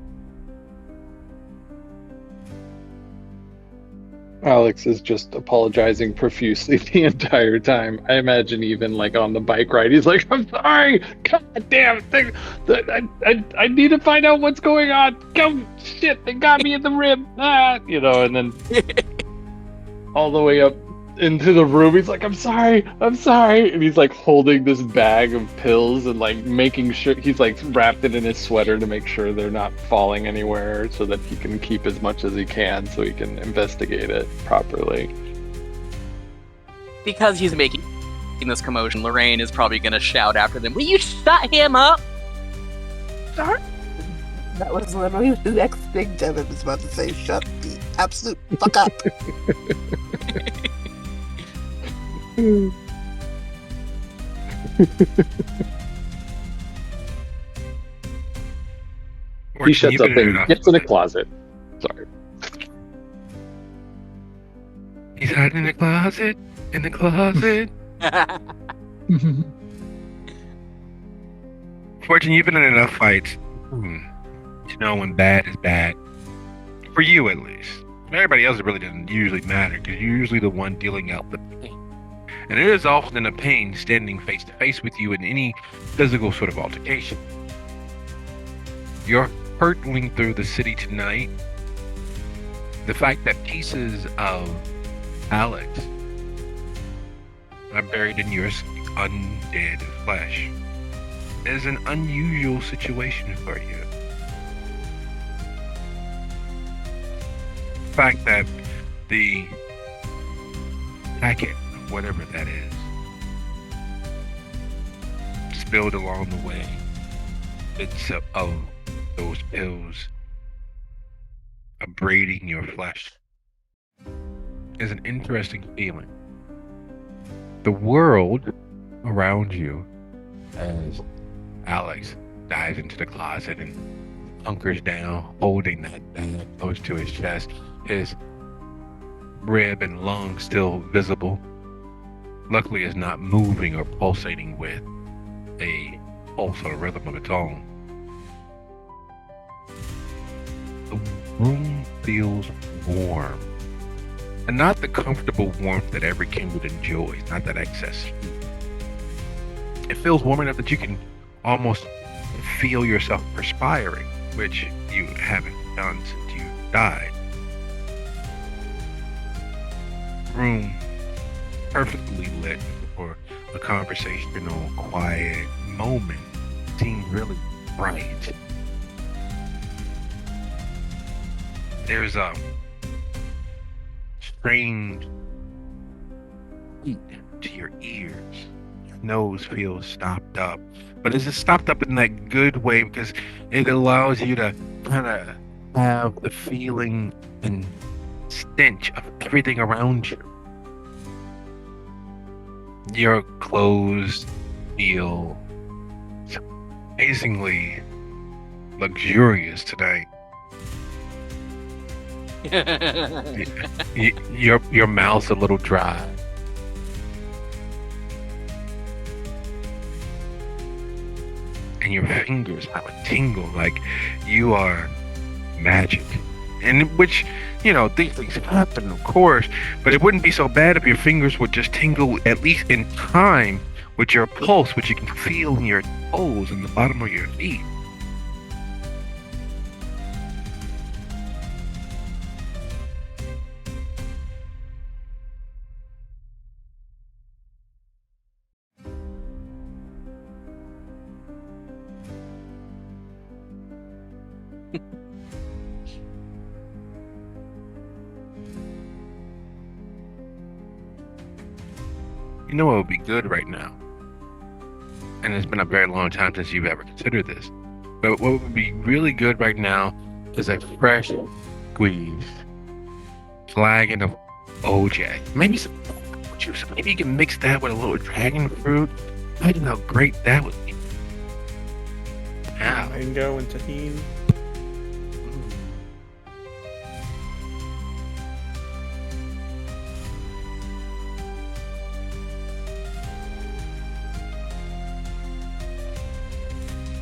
Alex is just apologizing profusely the entire time. I imagine even like on the bike ride, he's like, "I'm sorry, god damn thing. I need to find out what's going on. Come, shit, they got me in the rib." And then all the way up into the room, he's like, I'm sorry, and he's like holding this bag of pills and like making sure he's like wrapped it in his sweater to make sure they're not falling anywhere so that he can keep as much as he can so he can investigate it properly. Because he's making this commotion, Lorraine is probably going to shout after them, "Will you shut him up?" Sorry. That was literally the next thing Devin was about to say. Shut the absolute fuck up. He shuts up and gets in a closet. Sorry. He's hiding in the closet, in the closet. Fortune, you've been in enough fights to know when bad is bad. For you, at least. Everybody else, it really doesn't usually matter because you're usually the one dealing out the pain. And it is often a pain standing face to face with you in any physical sort of altercation. You're hurtling through the city tonight. The fact that pieces of Alex are buried in your undead flesh is an unusual situation for you. The fact that the packet, whatever that is, spilled along the way, bits of those pills abrading your flesh is an interesting feeling. The world around you, as Alex dives into the closet and hunkers down, holding that bag close to his chest, his rib and lung still visible. Luckily, is not moving or pulsating with a pulse or a rhythm of its own. The room feels warm. And not the comfortable warmth that every kindred enjoys, not that excess heat. It feels warm enough that you can almost feel yourself perspiring, which you haven't done since you died. Room perfectly lit for a conversational, quiet moment seems really bright. There's a strange heat to your ears. Your nose feels stopped up, but it's just stopped up in that good way because it allows you to kind of have the feeling and stench of everything around you. Your clothes feel amazingly luxurious tonight. Your mouth's a little dry. And your fingers have a tingle like you are magic. And which, these things happen, of course, but it wouldn't be so bad if your fingers would just tingle at least in time with your pulse, which you can feel in your toes and the bottom of your feet. You know what would be good right now? And it's been a very long time since you've ever considered this. But what would be really good right now is a fresh squeezed flagon of OJ. Maybe some juice. Maybe you can mix that with a little dragon fruit. Imagine how great that would be. Wow. Mango and tahini.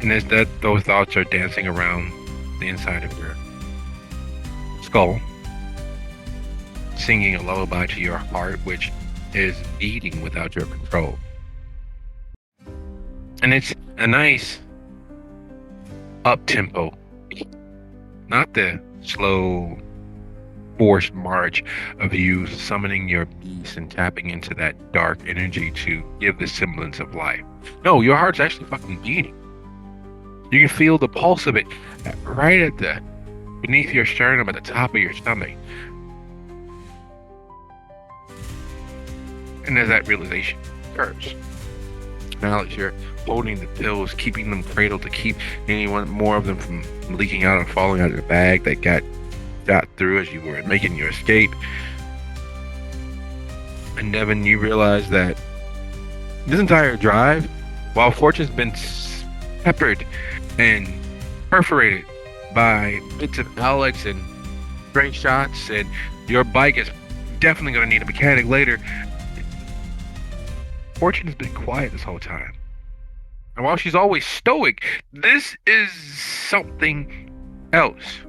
And as those thoughts are dancing around the inside of your skull, singing a lullaby to your heart, which is beating without your control. And it's a nice up-tempo beat, not the slow, forced march of you summoning your beast and tapping into that dark energy to give the semblance of life. No, your heart's actually fucking beating. You can feel the pulse of it right at beneath your sternum at the top of your stomach. And as that realization occurs, now that you're holding the pills, keeping them cradled to keep any more of them from leaking out and falling out of the bag that got through as you were making your escape. And Devin, you realize that this entire drive, while Fortune's been peppered and perforated by bits of Alex and stray shots, and your bike is definitely going to need a mechanic later, Fortune has been quiet this whole time. And while she's always stoic, this is something else.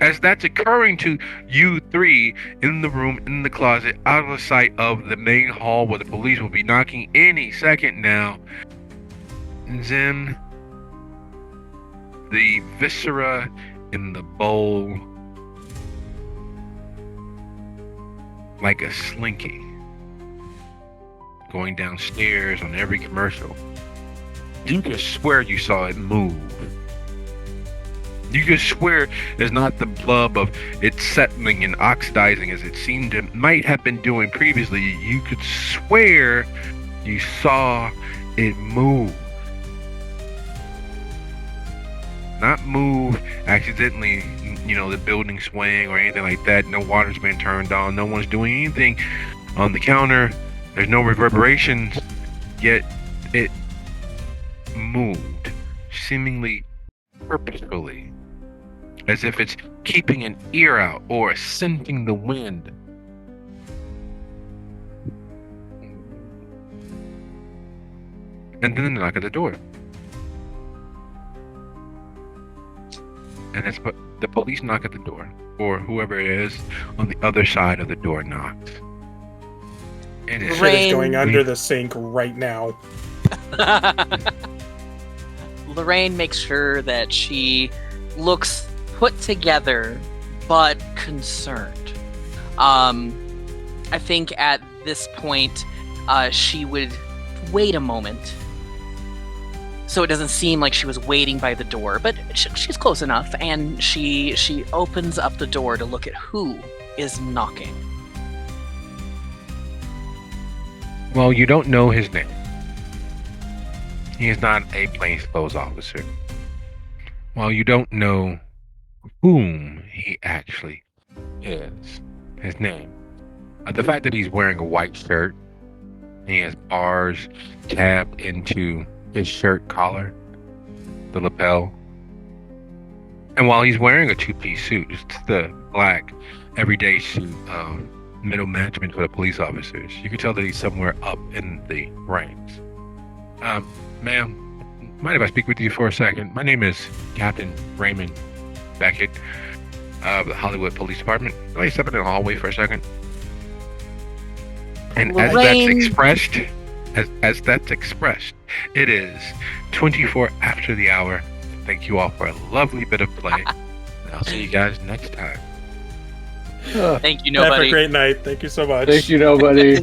As that's occurring to you three in the room, in the closet, out of the sight of the main hall where the police will be knocking any second now, Zim, the viscera in the bowl, like a slinky, going downstairs on every commercial. You could swear you saw it move. You could swear there's not the blub of it settling and oxidizing as it seemed it might have been doing previously. You could swear you saw it move. Not move accidentally, the building swaying or anything like that. No water's been turned on. No one's doing anything on the counter. There's no reverberations. Yet it moved, seemingly purposefully, as if it's keeping an ear out or scenting the wind. And then they knock at the door. And it's the police knock at the door, or whoever it is on the other side of the door knocks. And it's Shit is going under the sink right now. Lorraine makes sure that she looks put together but concerned. I think at this point she would wait a moment so it doesn't seem like she was waiting by the door, but she's close enough, and she opens up the door to look at who is knocking. Well, you don't know his name. He is not a plainclothes officer. Well, you don't know whom he actually is. His name. The fact that he's wearing a white shirt, and he has bars tabbed into his shirt collar, the lapel. And while he's wearing a two-piece suit, it's the black everyday suit of middle management for the police officers, you can tell that he's somewhere up in the ranks. Ma'am, mind if I speak with you for a second? My name is Captain Raymond Beckett of the Hollywood Police Department. Can I step in the hallway for a second? And as that's expressed, it is 24 after the hour. Thank you all for a lovely bit of play. And I'll see you guys next time. Thank you, Have nobody. a great night. Thank you so much. Thank you, nobody.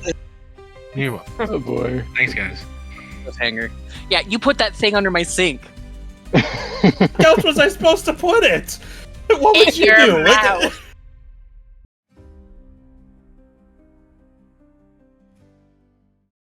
You're welcome. Oh boy. Thanks, guys. Hanger. Yeah, you put that thing under my sink. How else was I supposed to put it? What would In you your do? mouth.